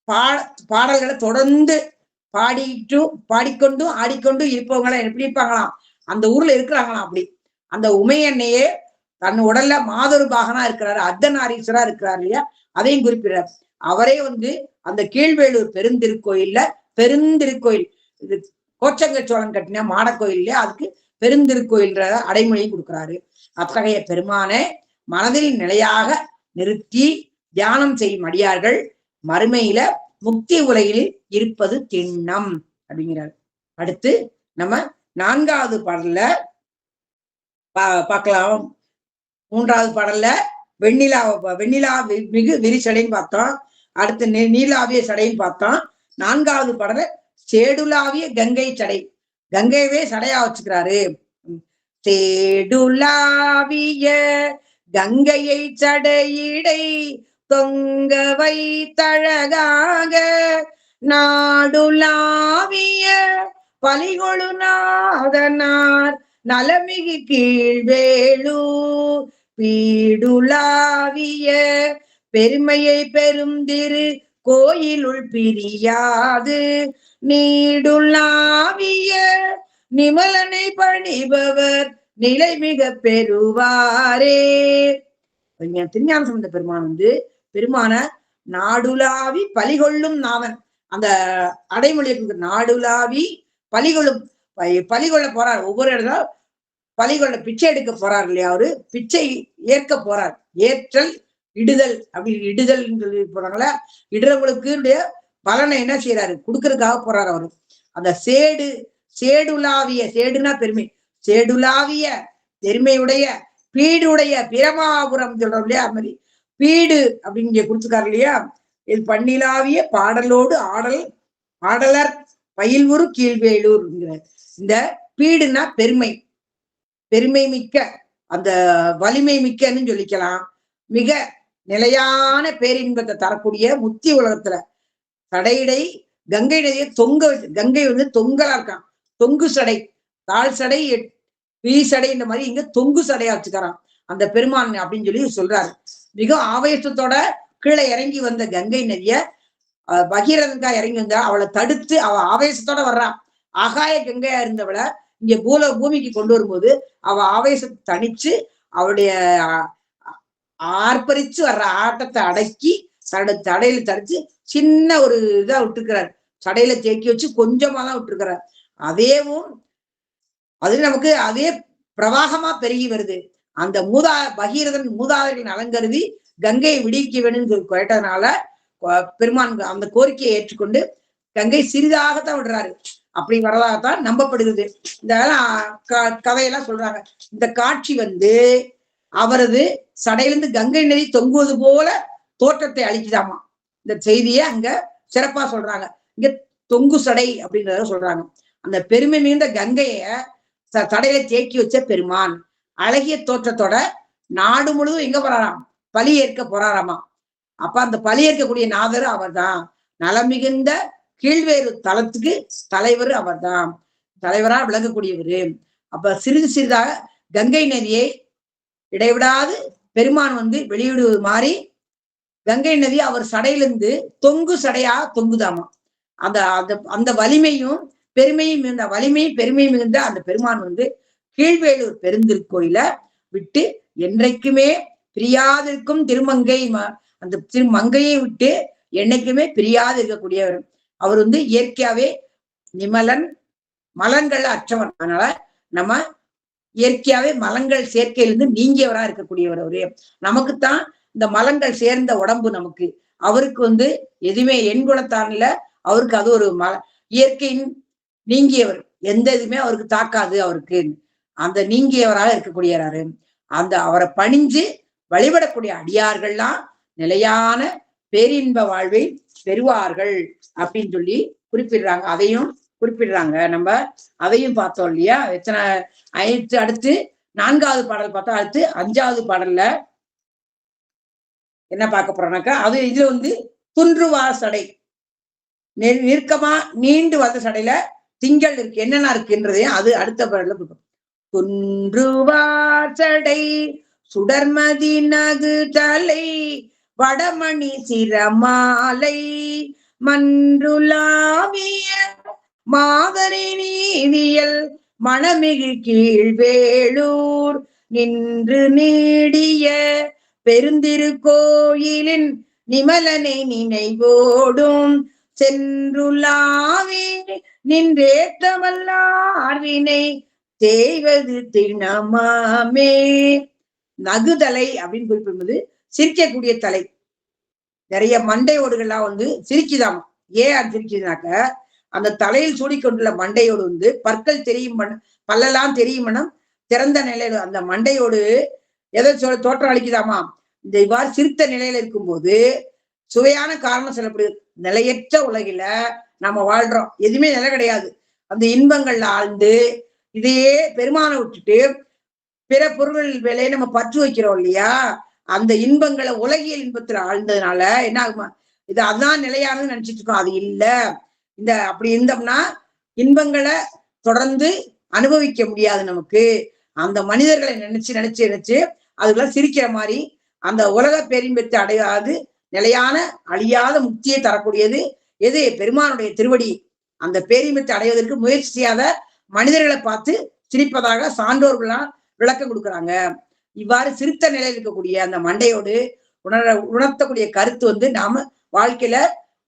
பாடல்களை தொடர்ந்து பாடிக்கொண்டும் ஆடிக்கொண்டும் இருப்பவங்களை எப்படி இருப்பாங்களாம், அந்த ஊர்ல இருக்கிறாங்களாம். அப்படி அந்த உமையன்னையே தன் உடல்ல மாதொரு பாகனா இருக்கிறாரு, அர்த்தநாரீஸ்வரா இருக்கிறாரு இல்லையா, அதையும் குறிப்பிடுறார். அவரே அந்த கீழ்வேலூர் பெருந்திருக்கோயில் இது கோச்சங்க சோழன் கட்டின மாடக்கோயில் இல்லையா, அதுக்கு பெருந்திருக்கோயில்ன்ற அடைமொழியை கொடுக்கிறாரு. அத்தகைய பெருமானை மனதில் நிலையாக நிறுத்தி தியானம் செய்யும் அடியார்கள் மறுமையில முக்தி உலகில் இருப்பது திண்ணம் அப்படிங்கிறார். அடுத்து நம்ம 4வது பாடல்ல பார்க்கலாம். 3வது பாடல்ல வெண்ணிலா மிகு விரிசடைன்னு பார்த்தோம். அடுத்து நீலாவிய சடைன்னு பார்த்தோம். 4வது பாடல சேடுலாவிய கங்கை சடை, கங்கையவே சடையா வச்சுக்கிறாரு. சேடுலாவிய கங்கையை சடையிடை தொங்க வைத்தழகாக நாடுலாவிய பலிகொழு நாதனார் நலமிகு கீழ்வேளு பீடுலாவிய பெருமையை பெருந்திரு கோயிலுள் பிரியாது நீடுலாவிய நிமலனை பணிபவர் நிலை மிக பெறுவாரே. திருஞான சம்பந்த பெருமான் பெருமான நாடுலாவி பலிகொள்ளும் நாவன், அந்த அடைமொழியை நாடுலாவி பலிகொள்ள போறார். ஒவ்வொரு இடத்துல பலிகொள்ள பிச்சை எடுக்க போறார் இல்லையா, அவரு பிச்சை ஏற்க போறார். ஏற்றல் இடுதல் அப்படி இடுதல் சொல்லி போறாங்களா, இடுறவங்களுக்கு பலனை என்ன செய்யறாரு, கொடுக்கறதுக்காக போறாரு அவரு. அந்த சேடுலாவிய சேடுனா பெருமை, சேடுலாவிய பெருமையுடைய பீடுடைய பிரமாபுரம் சொல்றோம் இல்லையா, அது மாதிரி பீடு அப்படின்னு இங்க கொடுத்துருக்காரு இல்லையா. இது பண்ணிலாவிய பாடலோடு ஆடலர் பயில்வுரு கீழ்வேலூர். இந்த பீடுனா பெருமை மிக்க, அந்த வலிமை மிக்கன்னு சொல்லிக்கலாம். மிக நிலையான பேரின்பத்தை தரக்கூடிய முத்தி உலகத்துல சடையிடை கங்கை நதியை கங்கை தொங்கலா இருக்கான். தொங்கு சடை, தாழ் சடை, சடை, இந்த மாதிரி இங்க தொங்கு சடையா வச்சுக்கிறான் அந்த பெருமான் அப்படின்னு சொல்லி சொல்றாரு. மிக ஆவேசத்தோட கீழே இறங்கி வந்த கங்கை நதிய பகீரதனுக்கா இறங்கி வந்தா அவளை தடுத்து அவ ஆவேசத்தோட வர்றான். ஆகாய கங்கையா இருந்தவளை இங்க பூமிக்கு கொண்டு வரும்போது அவ ஆவேசத்தை தணிச்சு அவளுடைய ஆர்ப்பரிச்சு வர்ற ஆட்டத்தை அடக்கி தடையில தடிச்சு சின்ன ஒரு இதா விட்டுருக்கிறார். சடையில தேக்கி வச்சு கொஞ்சமா தான் விட்டுருக்கிறார். அதேவும் அது நமக்கு அதே பிரவாகமா பெருகி வருது. அந்த பகீரதன் மூதாதைகளின் அலங்கருதி கங்கையை விடுவிக்க வேண்டும் கேட்டதுனால பெருமான் அந்த கோரிக்கையை ஏற்றுக்கொண்டு கங்கை சிறிதாகத்தான் விடுறாரு. அப்படி வரதாகத்தான் நம்பப்படுகிறது. இந்த கதையெல்லாம் சொல்றாங்க. இந்த காட்சி அவரது சடையிலிருந்து கங்கை நதி தொங்குவது போல தோற்றத்தை அளிக்குதாமா. இந்த செய்தியை அங்க சிறப்பா சொல்றாங்க. இங்க தொங்கு சடை அப்படின்றத சொல்றாங்க. அந்த பெருமை மிகுந்த கங்கைய சடையில தேக்கி வச்ச பெருமான் அழகிய தோற்றத்தோட நாடு முழுவதும் எங்க போறாராம்? பலி ஏற்க போறாராமா. அப்ப அந்த பலி ஏற்கக்கூடிய நாதர் அவர் தான். நலம் மிகுந்த கீழ்வேறு தளத்துக்கு தலைவர் அவர் தான். தலைவரா விளங்கக்கூடியவரு. அப்ப சிறிது சிறிதாக கங்கை நதியை இடைவிடாது பெருமான் வெளியிடுவது மாதிரி கங்கை நதி அவர் சடையிலிருந்து தொங்கு சடையா தொங்குதாமா. அந்த அந்த வலிமையும் பெருமையும் மிகுந்த வலிமையும் பெருமையும் மிகுந்த அந்த பெருமான் கீழ்வேலூர் பெருந்திருக்கோயில விட்டு என்றைக்குமே பிரியாதிருக்கும் திருமங்கை அந்த திருமங்கையை விட்டு என்னைக்குமே பிரியாது இருக்கக்கூடியவர். அவர் இயற்கையாவே நிமலன், மலங்கள் அற்றவன். அதனால நம்ம இயற்கையாவே மலங்கள் சேர்க்கையிலிருந்து நீங்கியவரா இருக்கக்கூடியவர் அவரு. நமக்குத்தான் இந்த மலங்கள் சேர்ந்த உடம்பு நமக்கு. அவருக்கு எதுவுமே எண் குணத்தான்ல அவருக்கு அது ஒரு இயற்கையின் நீங்கியவர். எந்த இதுவுமே அவருக்கு தாக்காது. அவருக்கு அந்த நீங்கியவராக இருக்கக்கூடியவராரு. அந்த அவரை பணிஞ்சு வழிபடக்கூடிய அடியார்கள்லாம் நிலையான பேரின்ப வாழ்வை பெறுவார்கள் அப்படின்னு சொல்லி குறிப்பிடுறாங்க. அதையும் குறிப்பிடுறாங்க. நம்ம அதையும் பார்த்தோம் இல்லையா? எத்தனை அடுத்து 4வது பாடல் பார்த்தா, அடுத்து 5வது பாடல்ல என்ன பார்க்க போறோம்னாக்கா, அது இதுல துன்றுவார் சடை நெருக்கமா நீண்டு வந்த சடையில திங்கள் இருக்கு, என்னென்ன இருக்குன்றதையும் அது அடுத்த பாடல்ல கொடுக்கும். துன்றுவார் சடை சுடர்மதி நகு தலை வடமணி சிரமாலை மன்றுலாவிய மாதரி நீதியல் மணமிகு கீழ்வேளூர் நின்று நீடிய பெருந்திருக்கோயிலின் நிமலனை நினைவோடும் சென்றுலாவே நின்றேற்றவல்லார்வினை செய்வது தினமாமே. நகுதலை அப்படின்னு குறிப்பிடும்போது சிரிக்கக்கூடிய தலை. நிறைய மண்டை ஓடுகள்லாம் சிரிக்குதாம். ஏன் சிரிக்குதுனாக்க, அந்த தலையில் சூடிக்கொண்டுள்ள மண்டையோடு பற்கள் தெரியும், பல்லெல்லாம் தெரியும் மனம் திறந்த நிலையில அந்த மண்டையோடு எதை தோற்றம் அளிக்குதாமா. இந்த இவ்வாறு சிரித்த நிலையில இருக்கும்போது சுவையான காரணம் சொல்லப்படுது. நிலையற்ற உலகில நம்ம வாழ்றோம், எதுவுமே நிலை கிடையாது. அந்த இன்பங்கள்ல ஆழ்ந்து இதையே பெருமானை விட்டுட்டு பிற பொருள் வேலையை நம்ம பற்று வைக்கிறோம் இல்லையா? அந்த இன்பங்களை உலகியல் இன்பத்துல ஆழ்ந்ததுனால என்ன ஆகுமா, இது அதான் நிலையானதுன்னு நினைச்சிட்டு இருக்கோம். அது இல்ல. இந்த அப்படி இருந்தோம்னா இன்பங்களை தொடர்ந்து அனுபவிக்க முடியாது நமக்கு. அந்த மனிதர்களை நினைச்சு நினைச்சு நினைச்சு அதுக்கெல்லாம் சிரிக்கிற மாதிரி அந்த உலக பேரின்பத்தை அடையாது நிலையான அழியாத முக்தியை தரக்கூடியது எது? பெருமானுடைய திருவடி. அந்த பேரின்பத்தை அடைவதற்கு முயற்சி செய்யாத மனிதர்களை பார்த்து சிரிப்பதாக சான்றோர்கள்லாம் விளக்கம் கொடுக்குறாங்க. இவ்வாறு சிரித்த நிலையில் இருக்கக்கூடிய அந்த மண்டையோடு உணர்த்தக்கூடிய கருத்து நாம வாழ்க்கையில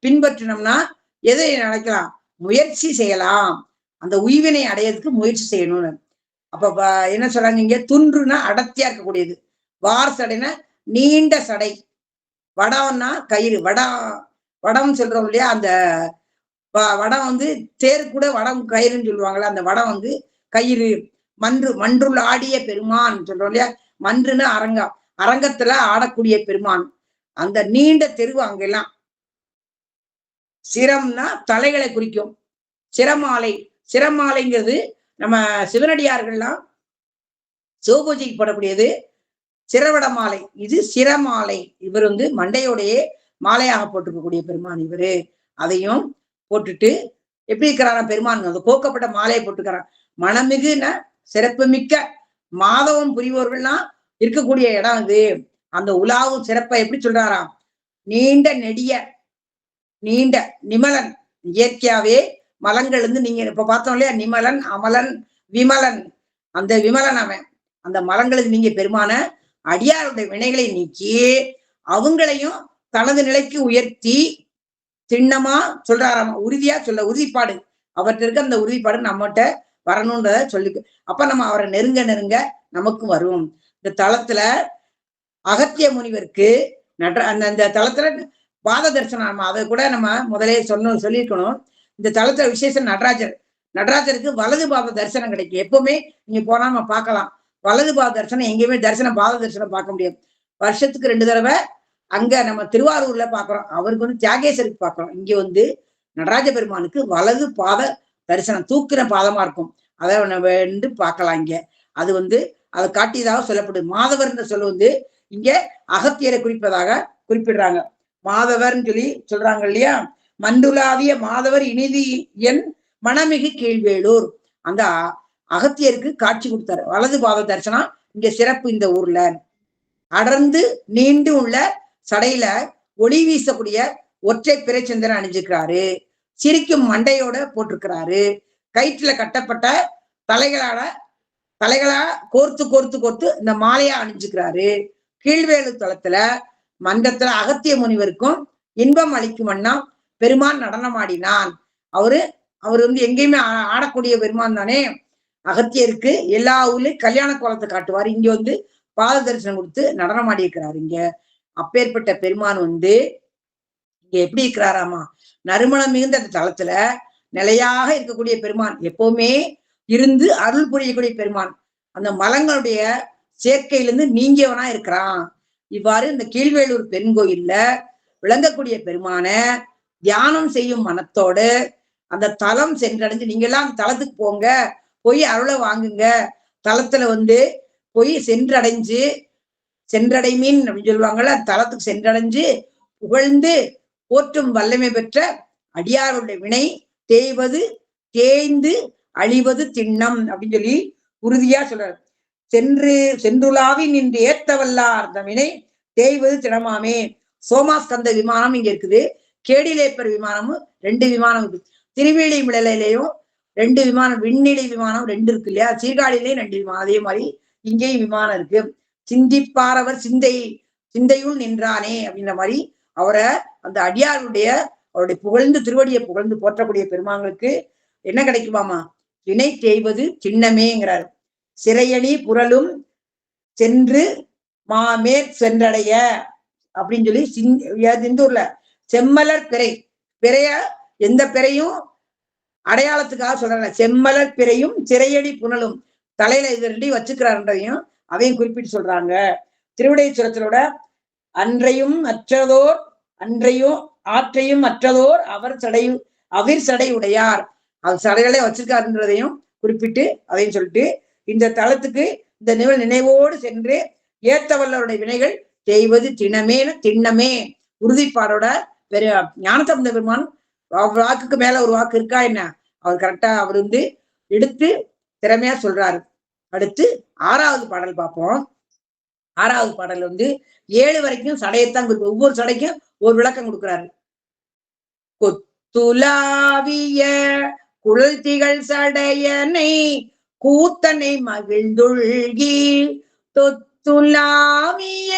பின்பற்றினோம்னா எதை நினைக்கலாம்? முயற்சி செய்யலாம். அந்த உய்வினை அடையிறதுக்கு முயற்சி செய்யணும்னு. அப்ப என்ன சொல்றாங்க இங்க? துன்றுனா அடர்த்தியா இருக்கக்கூடியது, வார் சடைனா நீண்ட சடை, வடம்னா கயிறு. வடம் சொல்றோம் இல்லையா? அந்த வடம் தேர் கூட வடம் கயிறுன்னு சொல்லுவாங்கல்ல, அந்த வடம் கயிறு. மன்றுள் ஆடிய பெருமான் சொல்றோம் இல்லையா? மன்றுன்னு அரங்கத்துல ஆடக்கூடிய பெருமான். அந்த நீண்ட தெருவு அங்கெல்லாம். சிரம்னா தலைகளை குறிக்கும். சிரமாலை, சிரமாலைங்கிறது நம்ம சிவனடியார்கள்லாம் சிவபூஜைக்கு போடக்கூடியது சிரவட மாலை. இது சிரமாலை. இவர் மண்டையோடையே மாலையாக போட்டிருக்கக்கூடிய பெருமான் இவரு. அதையும் போட்டுட்டு எப்படி இருக்கிறாரா பெருமான்? அந்த கோக்கப்பட்ட மாலையை போட்டுக்கிறான். மனமிகுன சிறப்பு மிக்க மாதவம் புரிவோர்கள்லாம் இருக்கக்கூடிய இடம் அது. அந்த உலாவும் சிறப்பை எப்படி சொல்றாராம்? நீண்ட நெடிய நீண்ட நிமலன். இயற்கையாவே மலங்கள் நீங்க இப்ப பார்த்தோம் இல்லையா? நிமலன், அமலன், விமலன். அந்த விமலன் அவன். அந்த மலங்களுக்கு நீங்க பெருமான அடியாருடைய வினைகளை நீக்கி அவங்களையும் தனது நிலைக்கு உயர்த்தி திண்ணமா சொல்றாராம். உறுதியா சொல்ல, உறுதிப்பாடு. அவர்கிட்ட இருக்க அந்த உறுதிப்பாடு நம்மகிட்ட வரணும்ன்றத சொல்லி, அப்ப நம்ம அவரை நெருங்க நெருங்க நமக்கும் வரும். இந்த தளத்துல அகத்திய முனிவருக்கு அந்த தளத்துல பாத தரிசனம், நம்ம அதை கூட நம்ம முதலே சொல்லியிருக்கணும். இந்த தளத்துல விசேஷம் நடராஜருக்கு வலது பாத தரிசனம் கிடைக்கும். எப்பவுமே நீங்க போனா நம்ம பார்க்கலாம். வலது பாத தரிசனம் எங்கேயுமே பாத தரிசனம் பார்க்க முடியாது. வருஷத்துக்கு 2 தடவை அங்க நம்ம திருவாரூர்ல பாக்குறோம். அவருக்கு தியாகேசருக்கு பாக்குறோம். இங்க நடராஜ பெருமானுக்கு வலது பாத தரிசனம் தூக்கின பாதமா இருக்கும். அதை வந்து பார்க்கலாம். இங்க அது அதை காட்டியதாக சொல்லப்படுது. மாதவர் சொல்ல இங்க அகத்தியரை குறிப்பதாக குறிப்பிடுறாங்க. மாதவர்னு சொல்றாங்க இல்லையா? மண்டுலாவிய மாதவர் இனிதி என் மணமிகு கீழ்வேலூர். அந்த அகத்தியருக்கு காட்சி கொடுத்தாரு. வலது பாத தரிசனம் இங்க சிறப்பு. இந்த ஊர்ல அடர்ந்து நீண்டு உள்ள சடையில ஒளி வீசக்கூடிய ஒற்றை பிறைச்சந்திரன் அணிஞ்சிருக்கிறாரு. சிரிக்கும் மண்டையோட போட்டிருக்கிறாரு. கயிற்றுல கட்டப்பட்ட தலைகளா கோர்த்து இந்த மாலையா அணிஞ்சுக்கிறாரு. கீழ்வேலு தளத்துல மன்றத்துல அகத்திய முனிவருக்கும் இன்பம் அளிக்கும் வண்ணம் பெருமான் நடனம் ஆடினான். அவரு எங்கேயுமே ஆடக்கூடிய பெருமான் தானே. அகத்தியருக்கு எல்லா ஊர்லயும் கல்யாண கோலத்தை காட்டுவார். இங்க பாத தரிசனம் கொடுத்து நடனம் ஆடி இருக்கிறாரு. இங்க அப்பேற்பட்ட பெருமான் இங்க எப்படி இருக்கிறாராமா? நறுமணம் மிகுந்த அந்த தளத்துல நிலையாக இருக்கக்கூடிய பெருமான், எப்பவுமே இருந்து அருள் புரியக்கூடிய பெருமான், அந்த மலங்களுடைய சேர்க்கையிலிருந்து நீங்கியவனா இருக்கிறான். இவ்வாறு இந்த கீழ்வேலூர் பெருங்கோயில்ல விளங்கக்கூடிய பெருமான தியானம் செய்யும் மனத்தோடு அந்த தலம் சென்றடைஞ்சு, நீங்க எல்லாம் அந்த தலத்துக்கு போங்க, போய் அருளை வாங்குங்க. தலத்துல போய் சென்றடைமீன் அப்படின்னு சொல்லுவாங்கல்ல, தலத்துக்கு சென்றடைஞ்சு புகழ்ந்து போற்றும் வல்லமை பெற்ற அடியாருடைய வினை தேய்ந்து அழிவது திண்ணம் அப்படின்னு சொல்லி உறுதியா சொல்றாரு. சென்றுலாவி நின்று ஏத்தவல்லார் அந்த வினை தேய்வது திடமாமே. சோமாஸ்கந்த விமானம் இங்க இருக்குது. கேடிலேப்பர் விமானமும் 2 விமானம் இருக்கு. திருவேலி மிளலையிலையும் 2 விமானம், விண்ணிலை விமானம் 2 இருக்கு இல்லையா? சீர்காழிலையும் 2 விமானம். அதே மாதிரி இங்கேயும் விமானம் இருக்கு. சிந்திப்பாரவர் சிந்தையுள் நின்றானே அப்படின்ற மாதிரி அவரை அந்த அடியாருடைய அவருடைய புகழ்ந்து திருவடியை புகழ்ந்து போற்றக்கூடிய பெருமாங்களுக்கு என்ன கிடைக்குமாமா? வினை தேய்வது சின்னமேங்கிறார். சிறையணி புரளும் சென்று சென்றடைய அப்படின்னு சொல்லி சிந்தூர்ல செம்மலர் பிறைய எந்த பிறையும் அடையாளத்துக்காக சொல்றாங்க. செம்மலர் பிறையும் சிறையடி புனலும் தலையில இது 2 வச்சுக்கிறாருன்றதையும் அதையும் குறிப்பிட்டு சொல்றாங்க. திருவிடைச்சுரத்திலோட அன்றையும் ஆற்றையும் மற்றதோர் அவிர் சடை உடையார், அவர் சடைகளை வச்சிருக்காருன்றதையும் குறிப்பிட்டு அதையும் சொல்லிட்டு இந்த தலத்துக்கு இந்த நினைவோடு சென்று ஏத்தவல்லருடைய வினைகள் தேய்வது திண்ணமே உறுதிப்பாடோட ஞானசம்பந்த பெருமான் வாக்குக்கு மேல ஒரு வாக்கு இருக்கா என்ன? அவர் கரெக்டா அவர் எடுத்து திறமையா சொல்றாரு. அடுத்து 6வது பாடல் பார்ப்போம். 6வது பாடல் 7 வரைக்கும் சடையத்தான் கொடுக்கும். ஒவ்வொரு சடைக்கும் ஒரு விளக்கம் கொடுக்கிறாரு. கொத்துலாவிய குழல் திகழ் சடையனை கூத்தனை மகிழ்ந்துள்கி தொத்துலாவிய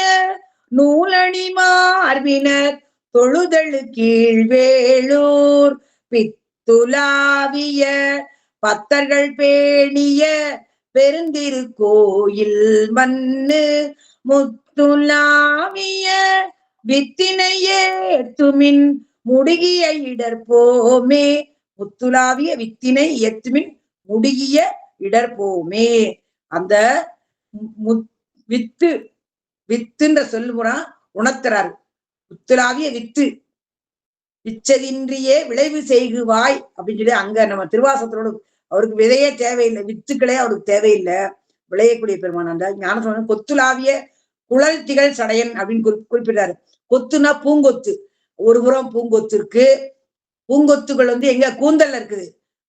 நூலணி மார்பினர் தொழுதழு கீழ்வேலூர் பித்துலாவிய பத்தர்கள் பேணிய பெருந்திரு கோயில் மண்ணு முத்துலாவிய வித்தினையே துமின் முடுகிய இடர்போமே. முத்துலாவிய வித்தினை ஏத்துமின் முடுகிய இடர்போமே. அந்த வித்துன்ற சொல்லுமுறை உணர்த்துறாரு. முத்துலாவிய வித்து விச்சதின்றியே விளைவு செய்குவாய் அப்படின்னு சொல்லி அங்க நம்ம திருவாசகத்தோடு அவருக்கு விதையே தேவையில்லை, வித்துக்களே அவருக்கு தேவையில்லை, விளையக்கூடிய பெருமான் அந்த ஞானசம்பந்தன். கொத்துலாவிய குழல் திகழ் சடையன் அப்படின்னு குறிப்பிடுறாரு. கொத்துனா பூங்கொத்து. ஒரு புறம் பூங்கொத்து இருக்கு. பூங்கொத்துகள் எங்க கூந்தல்ல இருக்குது.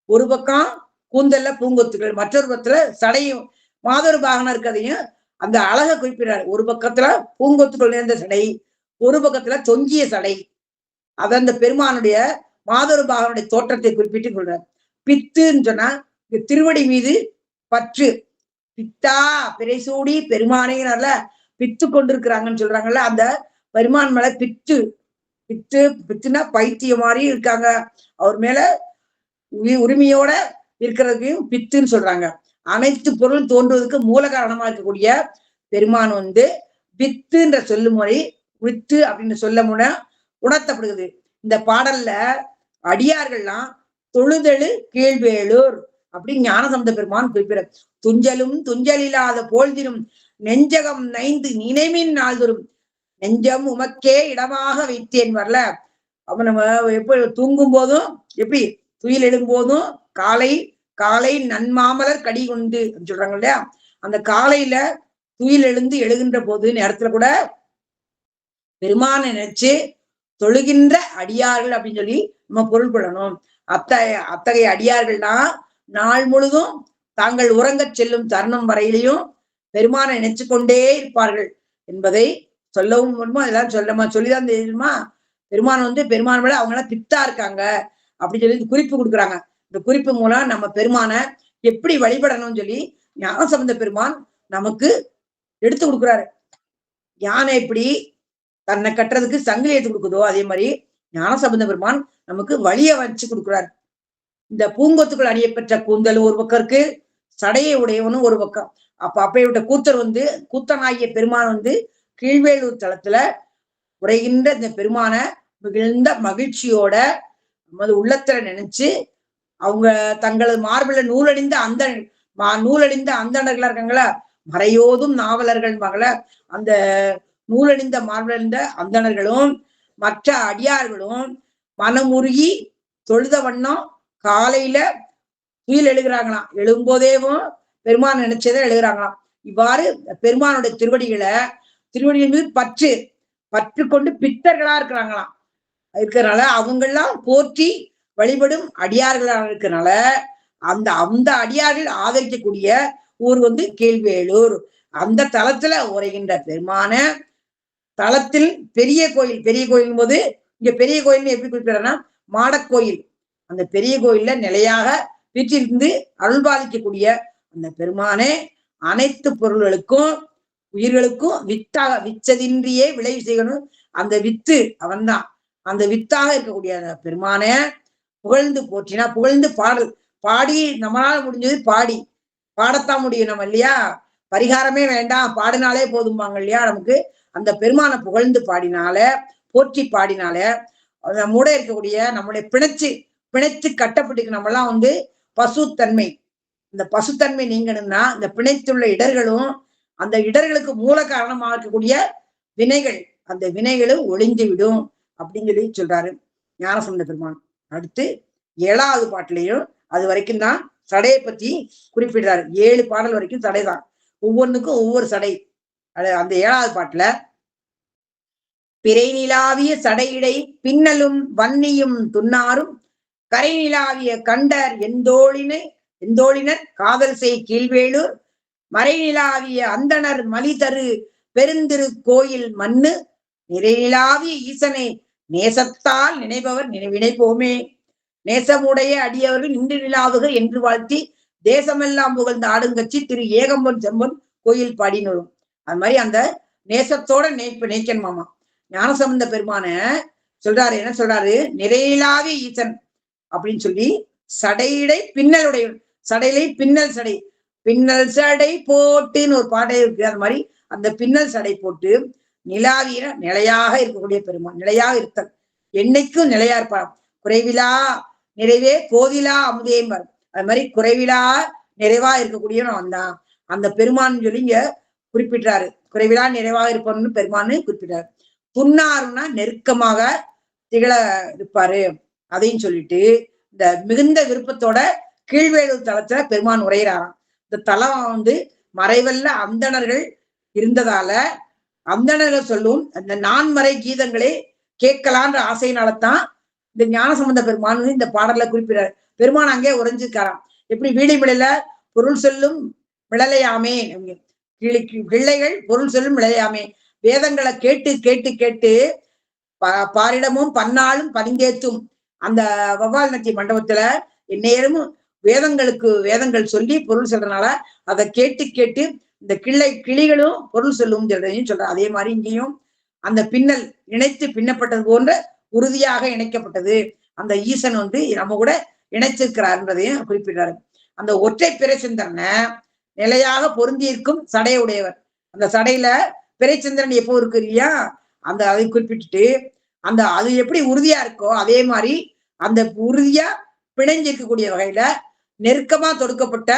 ஒரு பக்கம் கூந்தல்ல பூங்கொத்துகள், மற்றொரு பக்கத்துல சடையும் மாதொரு பாகனம் இருக்கிறதையும் அந்த அழகை குறிப்பிடுறாரு. ஒரு பக்கத்துல பூங்கொத்துக்கள் நேர்ந்த சடை, ஒரு பக்கத்துல தொங்கிய சடை. அத அந்த பெருமானுடைய மாதொரு பாகனுடைய தோற்றத்தை குறிப்பிட்டு சொல்றாரு. பித்துன்னு சொன்னா திருவடி மீது பற்று. பித்தா பிறைசூடி பெருமானேனால பித்து கொண்டிருக்கிறாங்கன்னு சொல்றாங்கல்ல, அந்த பெருமான் மேல பித்துனா பைத்தியம் மாதிரி இருக்காங்க. அவர் மேல உரிமையோட இருக்கிறதுக்கு பித்துன்னு சொல்றாங்க. அனைத்து பொருளும் தோன்றுவதற்கு மூல காரணமா இருக்கக்கூடிய பெருமான் வித்துன்ற சொல்லும் மொழி வித்து அப்படின்னு சொல்ல உணர்த்தப்படுகிறது. இந்த பாடல்ல அடியார்கள்லாம் தொழுதெழு கீழ்வேளூர் அப்படின்னு ஞானசம்பந்த பெருமான் குறிப்பிட, துஞ்சலும் துஞ்சலில்லாத போழ்தினும் நெஞ்சகம் நைந்து நினைவின் நாள்தோறும் நெஞ்சம் உமக்கே இடமாக வைத்தேன் வரல. அப்ப நம்ம எப்படி தூங்கும் போதும் எப்படி துயில் எழும் போதும் காலை காலை நன்மாமலர் கடி கொண்டு சொல்றாங்க இல்லையா, அந்த காலையில துயில் எழுந்து எழுகின்ற போது நேரத்துல கூட பெருமானை நினைச்சு தொழுகின்ற அடியார்கள் அப்படின்னு சொல்லி நம்ம பொருள் கொள்ளணும். அத்தகைய அடியார்கள்னா நாள் முழுதும் தாங்கள் உறங்கச் செல்லும் தருணம் வரையிலையும் பெருமானை நினைச்சு கொண்டே இருப்பார்கள் என்பதை சொல்லவும் முடியுமா, எல்லாம் சொல்லிதான் தெரியுமா. பெருமான் பெருமான் விட அவங்க எல்லாம் பித்தா இருக்காங்க அப்படின்னு சொல்லி குறிப்பு கொடுக்குறாங்க. இந்த குறிப்பு மூலம் நம்ம பெருமானை எப்படி வழிபடணும்னு சொல்லி ஞானசம்பந்த பெருமான் நமக்கு எடுத்து கொடுக்குறாரு. யானை எப்படி தன்னை கட்டுறதுக்கு சங்கிலி எடுத்து கொடுக்குதோ அதே மாதிரி ஞானசம்பந்த பெருமான் நமக்கு வழிய வச்சு கொடுக்குறாரு. இந்த பூங்கொத்துக்கள் அணியப்பெற்ற கூந்தல் ஒரு பக்கம் இருக்கு, சடையை உடையவனும் ஒரு பக்கம். அப்பேற்பட்ட கூத்தர் கூத்தனாகிய பெருமான் கீழ்வேளூர் தலத்துல உரைகின்ற இந்த பெருமான மிகுந்த மகிழ்ச்சியோட நமது உள்ளத்துல நினைச்சு அவங்க தங்களது மார்பில நூலடிந்த அந்தணர்களா இருக்காங்களா, மறையோதும் நாவலர்கள் மகள அந்த நூலடிந்த மார்பிலிருந்த அந்தணர்களும் மற்ற அடியார்களும் மனமுருகி தொழுத வண்ணம் காலையில துயில் எழுகிறாங்களாம். எழும்போதேவும் பெருமான் நினைச்சதை எழுகிறாங்களாம். இவ்வாறு பெருமானுடைய திருவடிகள் மீது பற்று கொண்டு பித்தர்களா இருக்கிறாங்களாம். இருக்கிறனால அவங்கெல்லாம் போற்றி வழிபடும் அடியார்களாக இருக்கிறனால அந்த அடியார்கள் ஆதரிக்கக்கூடிய ஊர் கீழ்வேளூர். அந்த தலத்துல உரைகின்ற பெருமான தலத்தில் பெரிய கோயில் போது இங்க பெரிய கோயில் எப்படி குறிப்பிடறேன்னா மாடக்கோயில். அந்த பெரிய கோயில்ல நிலையாக வீட்டிலிருந்து அருள்பாலிக்கக்கூடிய அந்த பெருமானே அனைத்து பொருள்களுக்கும் உயிர்களுக்கும் விச்சதின்றியே விளைவு செய்யணும். அந்த வித்து அவன்தான். அந்த வித்தாக இருக்கக்கூடிய அந்த பெருமான புகழ்ந்து போற்றினா, புகழ்ந்து பாடி நம்மளால முடிஞ்சது பாடத்தான் முடியும் நம்ம இல்லையா. பரிகாரமே வேண்டாம், பாடினாலே போதும்பாங்க இல்லையா. நமக்கு அந்த பெருமான புகழ்ந்து பாடினால, போற்றி பாடினால நம்மோட இருக்கக்கூடிய நம்முடைய பிணைச்சு கட்டப்பட்டு நம்மெல்லாம் பசுத்தன்மை, இந்த பசுத்தன்மை நீங்கணும்னா இந்த பிணைத்துள்ள இடர்களும் அந்த இடர்களுக்கு மூல காரணமாக இருக்கக்கூடிய வினைகள், அந்த வினைகளும் ஒளிந்து விடும் அப்படின்னு சொல்லி சொல்றாரு ஞானசம்பந்த பெருமான். அடுத்து 7வது பாட்டிலையும் அது வரைக்கும் தான் சடையை பத்தி குறிப்பிடுறாரு. 7 பாடல் வரைக்கும் சடைதான், ஒவ்வொன்றுக்கும் ஒவ்வொரு சடை. அந்த 7வது பாட்டுல பிறை நிலாவிய சடையிடை பின்னலும் வன்னியும் துன்னாரும் கரை நிலாவிய கண்டர் எந்தோளினர் காதல் செய் கீழ்வேளூர் மறை நிலாவிய அந்தணர் மலிதரு பெருந்திரு கோயில் மண்ணு நிறை நிலாவிய ஈசனை நேசத்தால் நினைப்பவர் நினைப்போமே. நேசமுடைய அடியவர்கள் நின்று நிலாவுக என்று வாழ்த்தி தேசமெல்லாம் புகழ்ந்த ஆடுங்கட்சி திரு ஏகம்பன் செம்பன் கோயில் பாடினரும். அது மாதிரி அந்த நேசத்தோட நேய்க்கணுமாமா. ஞானசம்பந்த பெருமான சொல்றாரு, என்ன சொல்றாரு, நிறையிலாவிய ஈசன் அப்படின்னு சொல்லி சடையிடை பின்னலுடைய சடையிலை பின்னல் சடை, பின்னல் சடை போட்டுன்னு ஒரு பாட்டை இருக்கு. அது மாதிரி அந்த பின்னல் சடை போட்டு நிலாவிய நிலையாக இருக்கக்கூடிய பெருமான், நிலையாக இருத்தல், என்னைக்கும் நிலையா இருப்பான். குறைவிலா நிறைவே கோதிலா அமுதேம்பர். அது மாதிரி குறைவிலா நிறைவா இருக்கக்கூடியவன் வந்தான் அந்த பெருமான் சொல்லி இங்க குறிப்பிட்டாரு. குறைவிலா நிறைவாக இருப்பான்னு பெருமான்னு குறிப்பிட்டாரு. புன்னாருன்னா நெருக்கமாக திகழ இருப்பாரு அதையும் சொல்லிட்டு இந்த மிகுந்த விருப்பத்தோட கீழ்வேளூர் தலத்துல பெருமான் உரையிறாராம். இந்த தலம் மறைவல்ல அந்தணர்கள் இருந்ததால அந்தணர்கள் சொல்லும் அந்த நான்மறை கீதங்களே கேட்கலான்ற ஆசையினாலதான் இந்த ஞானசம்பந்த பெருமான் இந்த பாடல்ல குறிப்பிடாரு. பெருமான் அங்கே உறைஞ்சிருக்காராம். எப்படி வீடிமிழையில பொருள் சொல்லும் விழலையாமே, பிள்ளைகள் பொருள் சொல்லும் விளையாமே, வேதங்களை கேட்டு கேட்டு கேட்டு பாரிடமும் பன்னாலும் பதுங்கேத்தும் அந்த வவ்வால் நத்தி மண்டபத்துல எந்நேரமும் வேதங்கள் சொல்லி பொருள் சொல்றதுனால அதை கேட்டு கேட்டு இந்த கிளிகளும் பொருள் சொல்லும் சொல்ற. அதே மாதிரி இங்கேயும் அந்த பின்னல் இணைத்து பின்னப்பட்டது போன்ற உறுதியாக இணைக்கப்பட்டது அந்த ஈசன் நம்ம கூட இணைச்சிருக்கிறார் என்பதையும் குறிப்பிட்டாரு. அந்த ஒற்றை பிறைச்சந்திரனை நிலையாக பொருந்தியிருக்கும் சடை உடையவர். அந்த சடையில பிறைச்சந்திரன் எப்போ இருக்கு இல்லையா, அந்த அதை குறிப்பிட்டுட்டு அந்த அது எப்படி உறுதியா இருக்கோ அதே மாதிரி அந்த உறுதியா பிணைஞ்சிருக்கக்கூடிய வகையில நெருக்கமா தொடுக்கப்பட்ட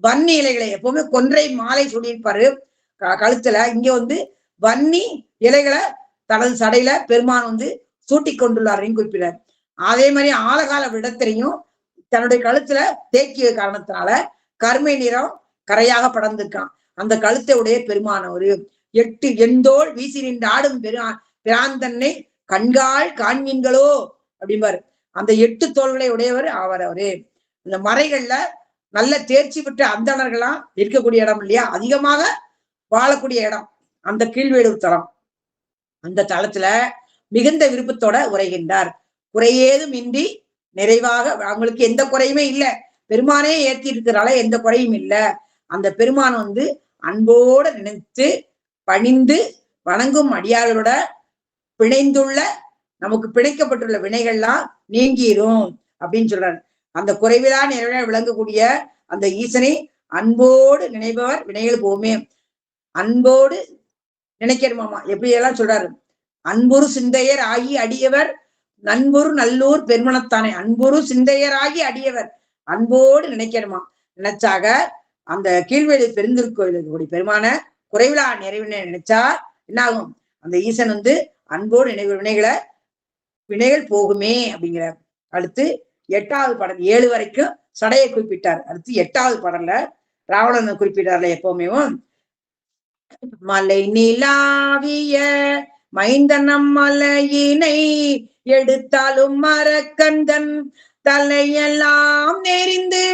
வன்னி இலைகளை எப்பவுமே கொன்றை மாலை சொல்லியிருப்பாரு கழுத்துல. இங்க வன்னி இலைகளை தனது சடையில பெருமான் சூட்டி கொண்டுள்ளாரையும் குறிப்பிடார். அதே மாதிரி ஆழகால விடத்திலையும் தன்னுடைய கழுத்துல தேக்கிய காரணத்தினால கருமை நிறம் கரையாக படர்ந்திருக்கான். அந்த கழுத்தை உடைய பெருமான ஒரு 8 எந்தோள் வீசி நின்று ஆடும் பிராந்தன்னை கண்கால் காண்மீன்களோ அப்படிம்பாரு. அந்த 8 தோள்களை உடையவர் ஆவார் அவரு. இந்த மறைகள்ல நல்ல தேர்ச்சி பெற்ற அந்தணர்கள்லாம் இருக்கக்கூடிய இடம் இல்லையா, அதிகமாக வாழக்கூடிய இடம் அந்த கீழ்வேலூர் தலம். அந்த தளத்துல மிகுந்த விருப்பத்தோட உரைகின்றார். குறையேதும் இன்றி நிறைவாக, அவங்களுக்கு எந்த குறையுமே இல்லை, பெருமானே ஏற்றி இருக்கிறால எந்த குறையும் இல்லை. அந்த பெருமான் அன்போட நினைத்து பணிந்து வணங்கும் அடியார்களோட பிணைந்துள்ள நமக்கு பிணைக்கப்பட்டுள்ள வினைகள்லாம் நீங்கிரும் அப்படின்னு சொல்றாரு. அந்த குறைவிலா நிறைய விளங்கக்கூடிய அந்த ஈசனை அன்போடு நினைப்பவர் வினைகள் போமே. அன்போடு நினைக்கிறோமாமா, எப்படி எல்லாம் சொல்றாரு. அன்புரு சிந்தையர் ஆகி அடியவர் நண்புரு நல்லூர் பெருமணத்தானே. அன்புரு சிந்தையர் ஆகி அடியவர், அன்போடு நினைக்கணுமா. நினைச்சாக அந்த கீழ்வேலி பெருந்திருக்கோயில் இருக்கக்கூடிய பெருமான குறைவிலா நிறைவினை நினைச்சா என்ன ஆகும், அந்த ஈசன் அன்போடு நினைவு வினைகள் போகுமே அப்படிங்கிற. அடுத்து 8வது பாடல் 7 வரைக்கும் சடையை குறிப்பிட்டார். அடுத்து 8வது பாடல்ல ராவணனை குறிப்பிட்டார்ல எப்பவுமே. மலை நிலாவிய மைந்தனம் மலையினை எடுத்தாலும் மரக்கந்தன் தலையெல்லாம் நெறிந்து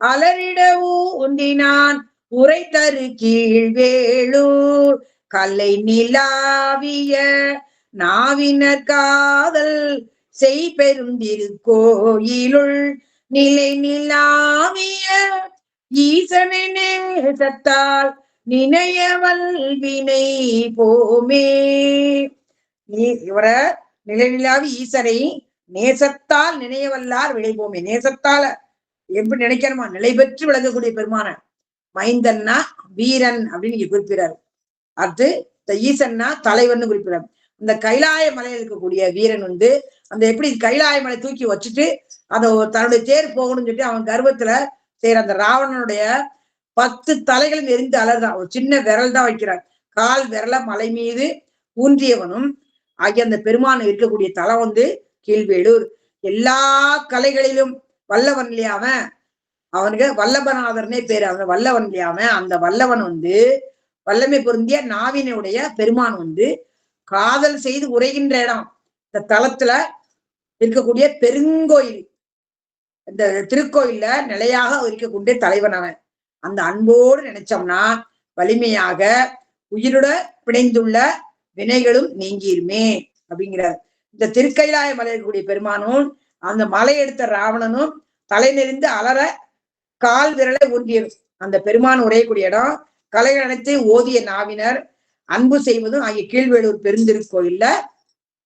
அலறிட ஊன்றினான் உரை தரு கீழ்வேளூர் கலை நிலாவிய நாவினர் காதல் செய் பெருந்திருக்கோயிலுள் நிலை நிலாவிய ஈசனை நேசத்தால் நினையவல் வினை போமே. இவர நிலைநிலாவி ஈசனை நேசத்தால் நினையவல்லார் வினை போமே. நேசத்தால எப்படி நினைக்கணுமா, நிலை பெற்று விளங்கக்கூடிய பெருமான மைந்தன்னா வீரன் அப்படின்னு இங்க குறிப்பிடாரு. அடுத்து இந்த ஈசன்னா தலைவன் குறிப்பிடாரு. இந்த கைலாய மலையில் இருக்கக்கூடிய வீரன் அந்த எப்படி கைலாய மலை தூக்கி வச்சுட்டு அந்த தன்னுடைய தேர் போகணும்னு சொல்லிட்டு அவன் கர்வத்துல செய்யற அந்த ராவணனுடைய 10 தலைகளும் எரிந்து அலர்தான். ஒரு சின்ன விரல் தான் வைக்கிறார். கால் விரல மலை மீது ஊன்றியவனும் ஆகிய அந்த பெருமான் இருக்கக்கூடிய தலம் கீழ்வேளூர். எல்லா கலைகளிலும் வல்லவன் இல்லையா அவன், அவனுக்கு வல்லபநாதர்னே பேரு. அவன் வல்லவன் இல்லையா அவன். அந்த வல்லவன் வல்லமை பொருந்திய நாவினுடைய பெருமான் காதல் செய்து உரைகின்ற இடம் இந்த தலத்துல இருக்கக்கூடிய பெருங்கோயில். இந்த திருக்கோயில்ல நிலையாக இருக்கக்கூடிய தலைவன் அவன். அந்த அன்போடு நினைச்சோம்னா வலிமையாக உயிரோட பிணைந்துள்ள வினைகளும் நீங்கிருமே அப்படிங்கிறார். இந்த திருக்கைலாய மலை இருக்கக்கூடிய பெருமானும் அந்த மலை எடுத்த ராவணனும் தலை நெறிந்து அலற கால் விரலை ஊன்றியது. அந்த பெருமான் உரையக்கூடிய இடம் கலைகள் அனைத்து ஓதிய நாவினர் அன்பு செய்வதும் ஆகிய கீழ்வேளூர் பெருந்திருக்கோயில்ல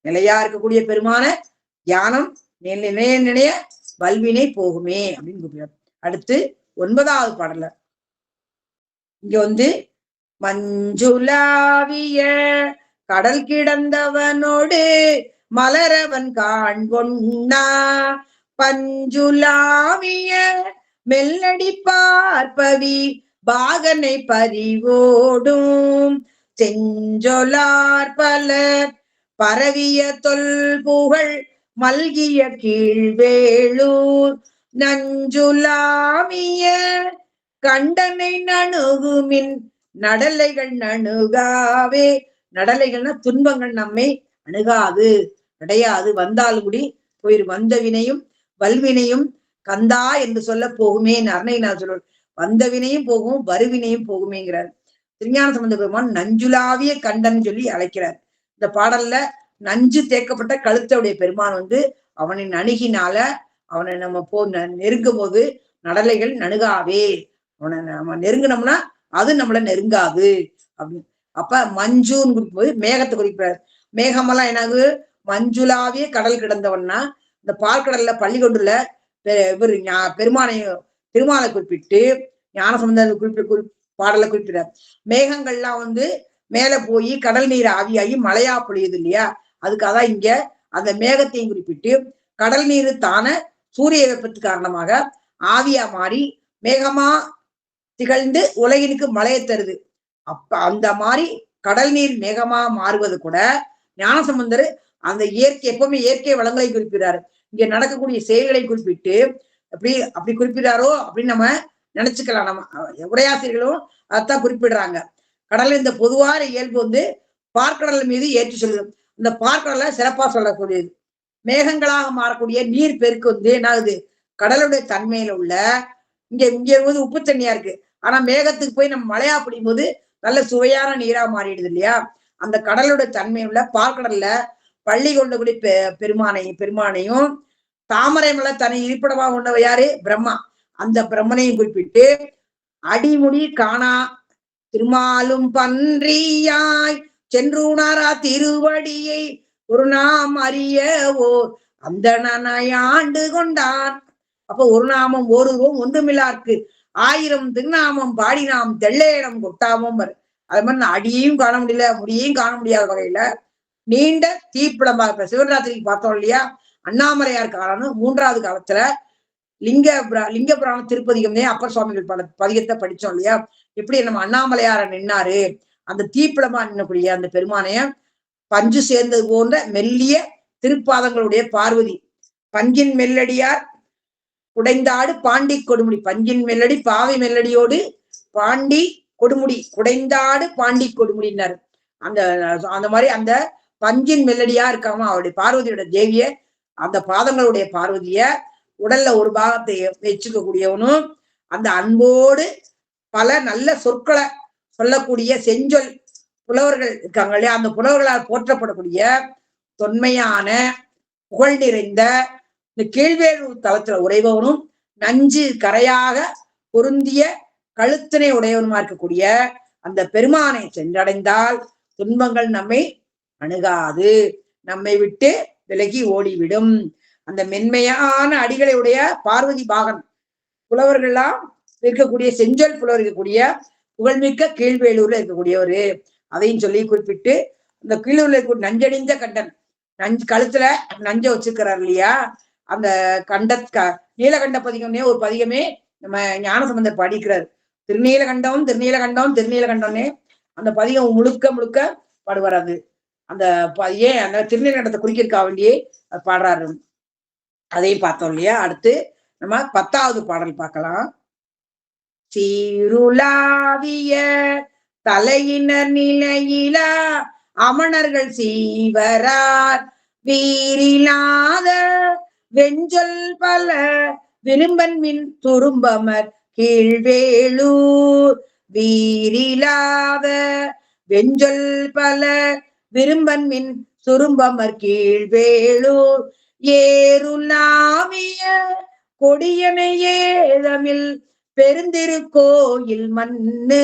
நிலையா இருக்கக்கூடிய பெருமான தியானம் நினைய நினைய வல்வினை போகுமே அப்படின்னு கூப்பிடுறார். அடுத்து 9வது பாடல இங்க மஞ்சுளாவிய கடல் கிடந்தவனோடு மலரவன் காண்பொன்னா பஞ்சுளாவிய மெல்லடி பார்ப்பவி பாகனை பறிவோடும் செஞ்சொலார் பலர் பரவிய தொல் புகழ் மல்கிய கீழ்வேளூர் நஞ்சுலாமிய கண்டனை நணுகுமின் நடலைகள் நணுகாவே. நடலைகள்னா துன்பங்கள் நம்மை அணுகாது, அடையாது. வந்தாலும் கூடி போயிரு. வந்த வினையும் வல்வினையும் கந்தா என்று சொல்ல போகுமே. அருணைநாதர் சொல்வார், வந்த வினையும் போகும் வருவினையும் போகுமேங்கிறார். திருஞான சம்பந்த பெருமான் நஞ்சுலாவிய கண்டன் சொல்லி அழைக்கிறார். இந்த பாடல்ல நஞ்சு தேக்கப்பட்ட கழுத்தவுடைய பெருமான் அவனின் அணுகினால அவனை நம்ம நெருங்கும் போது நடலைகள் நணுகாவே. அவனை நம்ம நெருங்கினோம்னா அது நம்மள நெருங்காது அப்படின்னு. அப்ப மஞ்சுன்னு குறிப்போது மேகத்தை குறிப்பார். மேகமெல்லாம் என்னாகு, மஞ்சுளாவிய கடல் கிடந்தவன்னா இந்த பால்கடல்ல பள்ளி கொண்டுள்ள இவர் திருமாலை குறிப்பிட்டு ஞானசம்பந்தர் பாடலை குறிப்பிட்டார். மேகங்கள்லாம் மேல போய் கடல் நீர் ஆவியாகி மழையா பொழியுது இல்லையா, அதுக்காக இங்க அந்த மேகத்தையும் குறிப்பிட்டு கடல் நீர் தான சூரிய வெப்பத்துக்கு காரணமாக ஆவியா மாறி மேகமா திகழ்ந்து உலகினுக்கு மழையை தருது. அப்ப அந்த மாதிரி கடல் நீர் மேகமா மாறுவது கூட ஞானசம்பந்தர் அந்த இயற்கை எப்பவுமே இயற்கை வளங்களை குறிப்பிடுறாரு. இங்க நடக்கக்கூடிய செயல்களை குறிப்பிட்டு அப்படி குறிப்பிடாரோ அப்படின்னு நம்ம நினைச்சுக்கலாம். நம்ம உரையாசிரியர்களும் அதைத்தான் குறிப்பிடுறாங்க. கடல் இந்த பொதுவான இயல்பு பார்க்கடல் மீது ஏற்றி சொல்லுது. இந்த பார்க்கடலை சிறப்பா சொல்லக்கூடியது. மேகங்களாக மாறக்கூடிய நீர் பெருக்கு என்ன ஆகுது, கடலுடைய தன்மையில உள்ள இங்க உப்பு தண்ணியா இருக்கு, ஆனா மேகத்துக்கு போய் நம்ம மழையா பிடிக்கும் போது நல்ல சுவையான நீரா மாறிடுது இல்லையா. அந்த கடலுடைய தன்மை உள்ள பார்க்கடல்ல பள்ளி கொண்டக்கூடிய பெருமானையும் தாமரை மலை தனி இருப்பிடமா கொண்டவ யாரு, பிரம்மா. அந்த பிரம்மனையும் குறிப்பிட்டு அடிமுடி காணா திருமாலும் பன்றியாய் சென்றுணரா திருவடியை ஒரு நாம் அறியவோ அந்த ஆண்டு கொண்டான். அப்ப ஒரு நாமம் ஒரு ரூபம் ஒன்றுமில்லாருக்கு 1000 திருநாமம் பாடி நாம் தெள்ளையிடம் கொட்டாமம். அது மாதிரி அடியையும் காண முடியல, முடியையும் காண முடியாத வகையில நீண்ட தீப்பிளம்பா. இப்ப சிவராத்திரிக்கு பார்த்தோம் இல்லையா, அண்ணாமலையார் காலம் 3வது காலத்துல லிங்க புராண திருப்பதிகமே அப்பர் சுவாமிகள் பதிகத்தை படிச்சோம் இல்லையா. எப்படி நம்ம அண்ணாமலையார நின்னாரு, அந்த தீப்பிளமா நின்னக்கூடிய அந்த பெருமானைய பஞ்சு சேர்ந்தது போன்ற மெல்லிய திருப்பாதங்களுடைய பார்வதி, பஞ்சின் மெல்லடியார் குடைந்தாடு பாண்டி கொடுமுடி, பஞ்சின் மெல்லடி பாவை மெல்லடியோடு பாண்டி கொடுமுடி குடைந்தாடு பாண்டி கொடுமுடினாரு. அந்த மாதிரி அந்த பஞ்சின் மெல்லடியா இருக்காம அவருடைய பார்வதியோட தேவிய, அந்த பாதங்களுடைய பார்வதிய உடல்ல ஒரு பாகத்தை வச்சுக்க கூடியவனும், அந்த அன்போடு பல நல்ல சொற்களை சொல்லக்கூடிய செஞ்சொல் புலவர்கள் இருக்காங்க இல்லையா, அந்த புலவர்களால் போற்றப்படக்கூடிய தொன்மையான புகழ் நிறைந்த இந்த கீழ்வேலூர் தளத்துல உறைபவனும் நஞ்சு கரையாக பொருந்திய கழுத்தினை உடையவனுமா இருக்கக்கூடிய அந்த பெருமானை சென்றடைந்தால் துன்பங்கள் நம்மை அணுகாது, நம்மை விட்டு விலகி ஓடிவிடும். அந்த மென்மையான அடிகளை உடைய பார்வதி பாகன் புலவர்கள்லாம் இருக்கக்கூடிய செஞ்சொல் புலவர் இருக்கக்கூடிய புகழ்மிக்க கீழ்வேலூர்ல இருக்கக்கூடியவரு. அதையும் சொல்லி குறிப்பிட்டு அந்த கீழூர்ல இருக்க நஞ்சடிந்த கண்டன் கழுத்துல நஞ்ச வச்சிருக்கிறார் இல்லையா, அந்த நீலகண்ட பதிகம்னே ஒரு பதிகமே நம்ம ஞானசம்பந்தர் படிக்கிறார். திருநீலகண்டம் திருநீலகண்டம் திருநீலகண்டம்னே அந்த பதிகம் முழுக்க முழுக்க பாடுவார். அது அந்த அந்த திருநீலகண்டத்தை குறிக்கிறக்கா வேண்டியே பாடுறாரு. அதையும் பார்த்தோம் இல்லையா. அடுத்து நம்ம 10வது பாடல் பார்க்கலாம். சீருளாவிய தலையினர் நிலையிலா அமணர்கள் சீவரார் வீரிலாத வெஞ்சொல் பல விரும்பன் மின் துரும்பமர் கீழ்வேளூர் வீரிலாத வெஞ்சொல் பல விரும்பன் மின் சுரும்பமர் கீழ்வேளூர் ஏருலாவிய கொடியனையேதமில் பெருந்திருக்கோயில் மண்ணு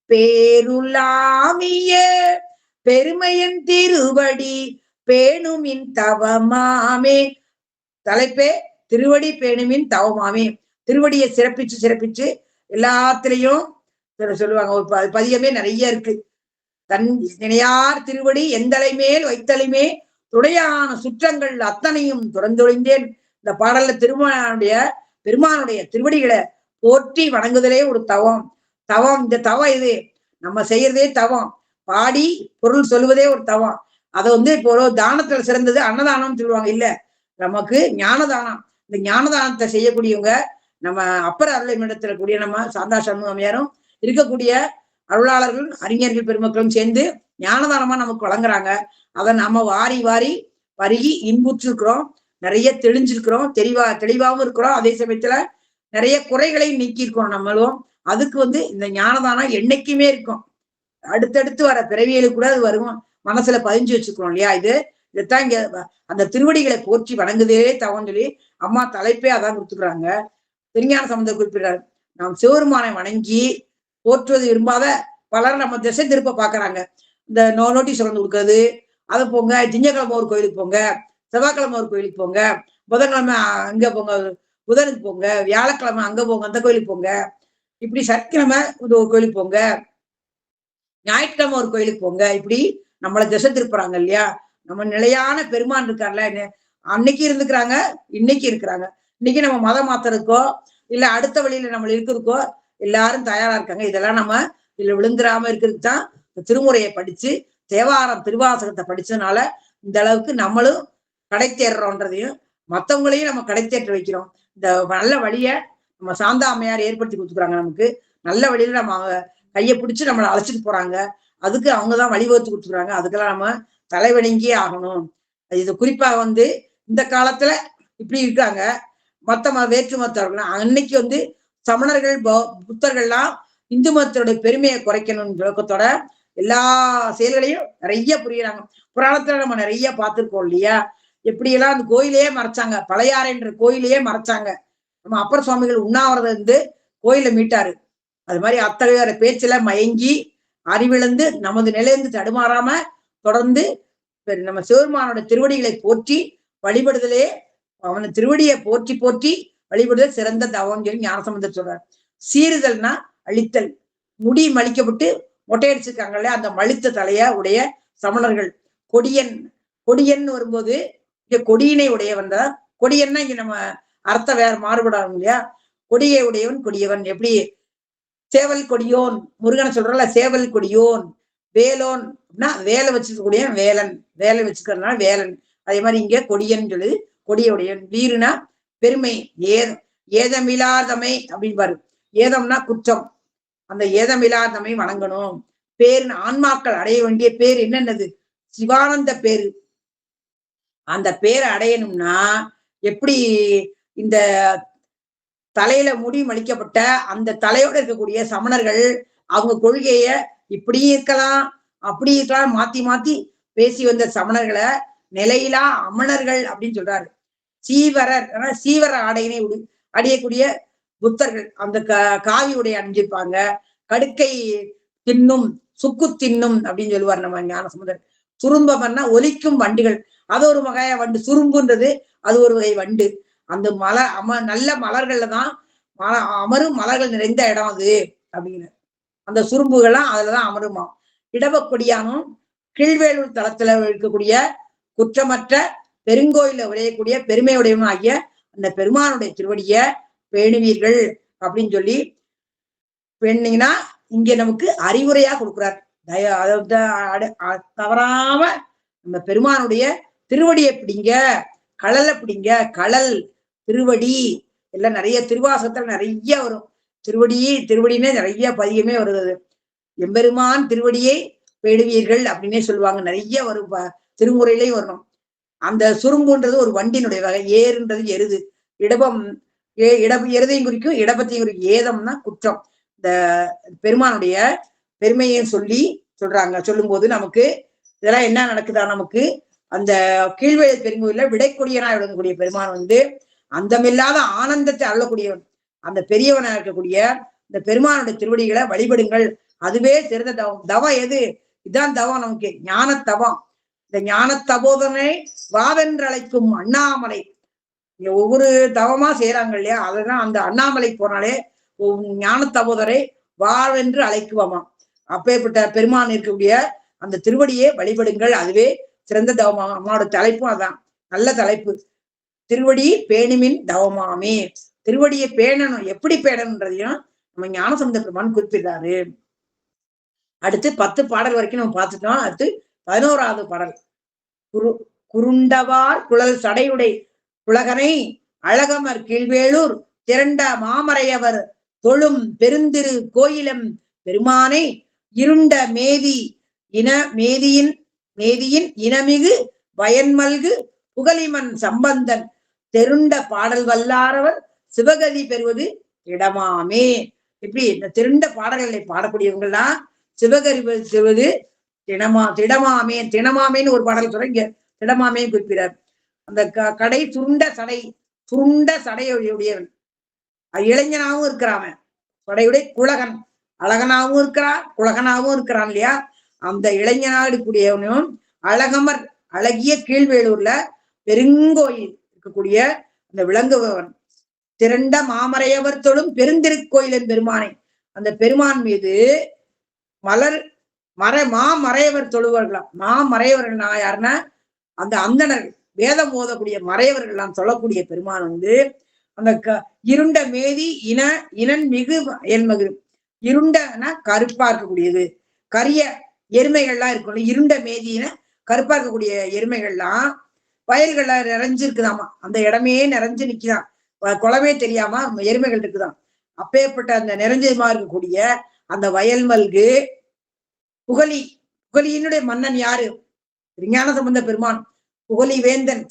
பேருலாமிய பெருமையன் திருவடி பேணுமின் தவமாமே. தலைப்பே திருவடி பேணுமின் தவமாமே. திருவடியை சிறப்பிச்சு எல்லாத்திலையும் சொல்லுவாங்க. ஒரு பதியமே நிறைய இருக்கு. தன் நினையார் திருவடி எந்தலை மேல் வைத்தலைமே துணையான சுற்றங்கள் அத்தனையும் துறந்தொழிந்தேன். இந்த பாடல்ல பெருமானுடைய திருவடிகளை போற்றி வணங்குதலே ஒரு தவம். இந்த தவம் இது நம்ம செய்யறதே தவம். பாடி பொருள் சொல்லுவதே ஒரு தவம். அதை இப்போ தானத்துல சிறந்தது அன்னதானம் சொல்லுவாங்க இல்ல, நமக்கு ஞானதானம். இந்த ஞானதானத்தை செய்யக்கூடியவங்க நம்ம அப்பர் அருளைமிடத்துல கூடிய நம்ம சாந்தா சண்முகமையாரும் இருக்கக்கூடிய அருளாளர்கள் அறிஞர்கள் பெருமக்களும் சேர்ந்து ஞானதானமா நமக்கு வழங்குறாங்க. அதை நம்ம வாரி வாரி பருகி இன்புற்றிருக்கிறோம், நிறைய தெளிஞ்சிருக்கிறோம், தெளிவாகவும் இருக்கிறோம். அதே சமயத்துல நிறைய குறைகளையும் நீக்கியிருக்கோம் நம்மளும். அதுக்கு இந்த ஞானதானம் என்னைக்குமே இருக்கும். அடுத்தடுத்து வர பிறவியலுக்கு கூட அது வரும், மனசுல பதிஞ்சு வச்சுக்கிறோம் இல்லையா. இதைத்தான் இங்க அந்த திருவடிகளை போற்றி வணங்குதே தவம் சொல்லி அம்மா தலைப்பே அதான் கொடுத்துக்கிறாங்க. திருஞான சம்பந்தர் குறிப்பிடுறாரு, நாம் சிவருமானை வணங்கி போற்றுவது விரும்பாத பலர் நம்ம திசை திருப்ப பாக்குறாங்க. இந்த நோட்டீஸ் வந்து கொடுக்கறது, அதை போங்க, திங்கக்கிழமை ஒரு கோயிலுக்கு போங்க, செவ்வாய்க்கிழமை ஒரு கோயிலுக்கு போங்க, புதன்கிழமை அங்க போங்க, புதனுக்கு போங்க, வியாழக்கிழமை அங்க போங்க, அந்த கோயிலுக்கு போங்க, இப்படி சனிக்கிழமை ஒரு கோயிலுக்கு போங்க, ஞாயிற்றுக்கிழமை ஒரு கோயிலுக்கு போங்க, இப்படி நம்மளை திசை திருப்புறாங்க இல்லையா. நம்ம நிலையான பெருமான் இருக்கார்ல, அன்னைக்கு இருந்துக்கிறாங்க, இன்னைக்கு இருக்கிறாங்க. இன்னைக்கு நம்ம மதம் மாத்துறதுக்கோ இல்ல அடுத்த வழியில நம்ம இருக்கிறதுக்கோ எல்லாரும் தயாரா இருக்காங்க. இதெல்லாம் நம்ம இதுல விழுந்துராம இருக்கிறதுக்கு தான் திருமுறையை படிச்சு தேவாரம் திருவாசகத்தை படிச்சதுனால இந்த அளவுக்கு நம்மளும் கடை தேடுறோன்றதையும் மற்றவங்களையும் நம்ம கடை தேற்ற வைக்கிறோம். இந்த நல்ல வழிய நம்ம சாந்தா அம்மையார் ஏற்படுத்தி கொடுத்துக்கிறாங்க. நமக்கு நல்ல வழியில நம்ம கையை பிடிச்சு நம்மளை அழைச்சிட்டு போறாங்க. அதுக்கு அவங்கதான் வழிவகுத்து கொடுத்துக்கிறாங்க. அதுக்கெல்லாம் நம்ம தலைவணங்கியே ஆகணும். இது குறிப்பாக இந்த காலத்துல இப்படி இருக்காங்க. வேற்று மதத்தவர்கள் அன்னைக்கு சமணர்கள் புத்தர்கள்லாம் இந்து மதத்தோட பெருமையை குறைக்கணும் நோக்கத்தோட எல்லா செயல்களையும் நிறைய புரியுறாங்க. புராணத்துல நம்ம நிறைய பார்த்திருக்கோம் இல்லையா. எப்படியெல்லாம் அந்த கோயிலையே மறைச்சாங்க, பழையாறைன்ற கோயிலையே மறைச்சாங்க. நம்ம அப்பர் சுவாமிகள் உண்ணாவிரதம் கோயில மீட்டாரு. அது மாதிரி அத்தகைய பேச்சுல மயங்கி அறிவிழந்து நமது நிலையிலிருந்து தடுமாறாம தொடர்ந்து நம்ம சிவருமானோட திருவடிகளை போற்றி வழிபடுதலே, அவனை திருவடியை போற்றி போற்றி வழிபடுதல் சிறந்த தவம் சொல்லி ஞானசம்பந்தர் சொல்றார். சீறுதல்னா அழித்தல். முடி மலிக்கப்பட்டு மொட்டையடிச்சிருக்காங்கல்ல, அந்த மலித்த தலைய உடைய சமணர்கள். கொடியன் கொடியன் வரும்போது இங்க கொடியினை உடையவன் தான். கொடியன்னா இங்க நம்ம அர்த்தம் வேற மாறுபடாகும் இல்லையா. கொடியை உடையவன் கொடியவன். எப்படி சேவல் கொடியோன் முருகனை சொல்றல, சேவல் கொடியோன். வேலோன் அப்படின்னா வேலை வச்சுக்கக்கூடிய வேலன், வேலை வச்சுக்கிறதுனால வேலன். அதே மாதிரி இங்க கொடியன் சொல்லி கொடியுடையவன். வீருனா பெருமை, ஏதமில்லாதமை அப்படின்னு பாரு. ஏதம்னா குற்றம், அந்த ஏதமில்லாதமை வணங்கணும். பேரு ஆன்மாக்கள் அடைய வேண்டிய பேர் என்னென்னது? சிவானந்த பேரு. அந்த பேரை அடையணும்னா எப்படி இந்த தலையில முடி மலிக்கப்பட்ட அந்த தலையோட இருக்கக்கூடிய சமணர்கள் அவங்க கொள்கைய இப்படியும் இருக்கலாம் அப்படி இருக்கலாம் மாத்தி மாத்தி பேசி வந்த சமணர்களை நிலையிலா அமணர்கள் அப்படின்னு சொல்றாரு. சீவரர் சீவர ஆடையினை அடையக்கூடிய புத்தர்கள் அந்த காவி உடைய அணிஞ்சிருப்பாங்க. கடுக்கை தின்னும் சுக்கு தின்னும் அப்படின்னு சொல்லுவார் நம்ம ஞானசம்பந்தர். சுரும்பம்னா ஒலிக்கும் வண்டுகள், அது ஒரு வகைய வண்டு. சுரும்புன்றது அது ஒரு வகை வண்டு. அந்த நல்ல மலர்கள்ல தான் அமரும் மலர்கள் நிறைந்த இடம் அது அப்படின்னு. அந்த சுரும்புகள்லாம் அதுலதான் அமருமா. இடவக்கொடியானும் கீழ்வேலூர் தளத்துல இருக்கக்கூடிய குற்றமற்ற பெருங்கோயில உரையக்கூடிய பெருமையுடையவன் ஆகிய அந்த பெருமானுடைய திருவடிய பேணுவீர்கள் அப்படின்னு சொல்லி பேணிங்கன்னா இங்க நமக்கு அறிவுரையா கொடுக்குறார். தவறாம நம்ம பெருமானுடைய திருவடியை பிடிங்க, கடலை பிடிங்க. கடல் திருவடி எல்லாம் நிறைய திருவாசகத்துல நிறைய வரும். திருவடினே நிறைய பதியமே வருது. எம்பெருமான் திருவடியை பேடுவீர்கள் அப்படின்னே சொல்லுவாங்க. நிறைய வரும், திருமுறையிலையும் வரணும். அந்த சுரும்புன்றது ஒரு வண்டினுடைய வகை. ஏறுன்றது எருது. இடபம் எருதையும் குறிக்கும், இடபத்தையும் குறிக்கும். ஏதம்னா குற்றம். இந்த பெருமானுடைய பெருமையை சொல்றாங்க. சொல்லும் போது நமக்கு இதெல்லாம் என்ன நடக்குதா, நமக்கு அந்த கீழ்வேலை பெருங்கோயில விடைக்கொடியனா விளங்கக்கூடிய பெருமான் அந்தமில்லாத ஆனந்தத்தை அள்ளக்கூடியவன். அந்த பெரியவனா இருக்கக்கூடிய இந்த பெருமானுடைய திருவடிகளை வழிபடுங்கள். அதுவே சிறந்த தவம். தவம் எது? இதுதான் தவம் நமக்கு, ஞான தவம். இந்த ஞான தபோதனை வாவென்று அழைக்கும் அண்ணாமலை. ஒவ்வொரு தவமா செய்யறாங்க இல்லையா, அதுதான் அந்த அண்ணாமலை போனாலே ஞான தபோதரை வாவென்று அழைக்குவாமா. அப்பேற்பட்ட பெருமான் இருக்கக்கூடிய அந்த திருவடியை வழிபடுங்கள், அதுவே சிறந்த தவமாகும். அம்மாவோட தலைப்பும் அதான், நல்ல தலைப்பு. திருவடி பேணுமின் தவமாமே. திருவடியை பேணணும், எப்படி பேணணுன்றதையும் நம்ம ஞானசம்பந்த பெருமான் குறிப்பிடுறாரு. அடுத்து 10 பாடல் வரைக்கும் நம்ம பார்த்துட்டோம். அடுத்து 11வது பாடல். குருண்டவார் குழல் சடையுடை குலகனை அழகமர் கீழ்வேளூர் திரண்ட மாமரையவர் தொழும் பெருந்திரு கோயிலம் பெருமானை இருண்ட மேதியின் இனமிகு வயன்மல்கு புகலிமன் சம்பந்தன் தெருண்ட பாடல் வல்லாரவர் சிவகதி பெறுவது இடமாமே. இப்படி இந்த திருண்ட பாடல்களை பாடக்கூடியவங்கள்லாம் சிவகதி பெறுவது திடமாமே. திடமாமேன்னு ஒரு பாடல் சொல்ற, இங்க திடமாமே குறிப்பிடார். அந்த கடை சுருண்ட சடையுடையவன், இளைஞனாவும் இருக்கிறான். சடையுடைய குலகன், அழகனாவும் இருக்கிறான், குலகனாவும் இருக்கிறான் இல்லையா. அந்த இளைஞனாகக்கூடியவனும் அழகமர் அழகிய கீழ்வேலூர்ல பெருங்கோயில் இருக்கக்கூடிய அந்த விளங்குபவன் திரண்ட மாமறையவர் தொழும் பெருந்திருக்கோயிலின் பெருமானை, அந்த பெருமான் மீது மலர் மாமறையவர் தொழுவர்களாம். மாமறையவர்கள் நான் யாருன்னா அந்த அந்தணர்கள், வேதம் ஓதக்கூடிய மறையவர்கள் எல்லாம் சொல்லக்கூடிய பெருமான் வந்து அந்த இருண்ட மேதி இனன் மிகு என்மகு, இருண்டனா கருப்பா இருக்கக்கூடியது, கரிய எருமைகள்லாம் இருக்கும், இருண்ட மேதின கருப்பா இருக்கக்கூடிய எருமைகள்லாம் வயல்கள்ல நிறைஞ்சிருக்குதாமா, அந்த இடமே நிறைஞ்சு நிக்குதான், குளமே தெரியாம எருமைகள் இருக்குதான். அப்பேற்பட்ட அந்த நிறைஞ்சமா இருக்கக்கூடிய அந்த வயல் மல்கு புகழியினுடைய மன்னன் யாரு? விஞ்ஞான சம்பந்த பெருமான், புகழி வேந்தன்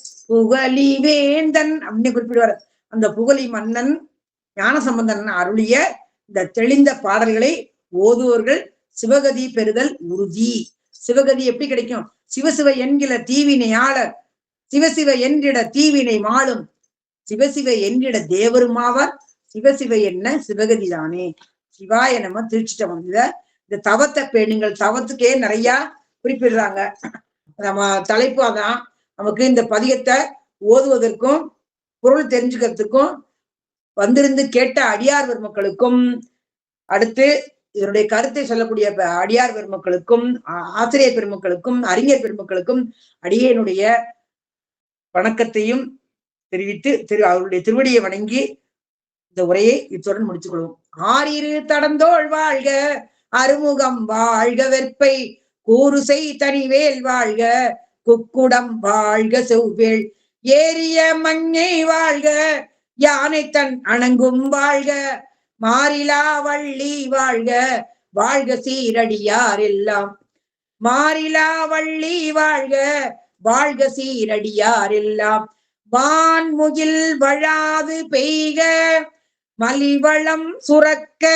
அப்படின்னு குறிப்பிடுவார். அந்த புகழி மன்னன் ஞான சம்பந்தன் அருளிய இந்த தெளிந்த பாடல்களை ஓதுவோர்கள் சிவகதி பெறுதல் உறுதி. சிவகதி எப்படி கிடைக்கும்? சிவசிவ என்கிற தீவினையாளர், சிவசிவ என்கிற தீவினை மாளும், சிவசிவ என்கிற தேவருமாவார், சிவசிவ என்ன சிவகதி தானே. சிவாய நம்ம திருச்சிட்ட வந்த இந்த தவத்தை பேணுங்கள், தவத்துக்கே நிறைய குறிப்பிடுறாங்க. நம்ம தலைப்பு அதான். நமக்கு இந்த பதிகத்தை ஓதுவதற்கும் பொருள் தெரிஞ்சுக்கிறதுக்கும் வந்திருந்து கேட்ட அடியார் பெருமக்களுக்கும், அடுத்து இதனுடைய கருத்தை சொல்லக்கூடிய அடியார் பெருமக்களுக்கும், ஆசிரியர் பெருமக்களுக்கும், அறிஞர் பெருமக்களுக்கும் அடியனுடைய வணக்கத்தையும் தெரிவித்து அவருடைய திருவடியை வணங்கி இந்த உரையை இத்துடன் முடித்துக் கொள்வோம். ஆறிரு தடந்தோள் வாழ்க, அருமுகம் வாழ்க, வெற்பை கூறுசை தனிவேல் வாழ்க, குக்குடம் வாழ்க, செவ்வேள் ஏரிய மங்கை வாழ்க, யானை தன் அணங்கும் வாழ்க, மாறிலா வள்ளி வாழ்க, வாழ்க சீரடியார் எல்லாம், மாறிலா வள்ளி வாழ்க, வாழ்க சீரடியார் எல்லாம், வான்முகில் வழாது பெய்க, மலிவளம் சுரக்க,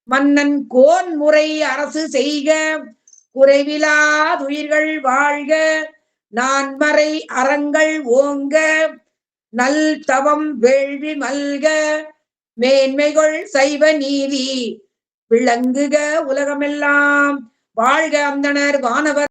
மன்னன் கோன் முறை அரசு செய்க, குறைவிலாதுயிர்கள் வாழ்க, நான்மறை அறங்கள் ஓங்க, நல் தவம் வேள்வி மல்க, மேன்மைகள் சைவ நீதி விளங்குக உலகமெல்லாம், வாழ்க அந்தணர் வானவர்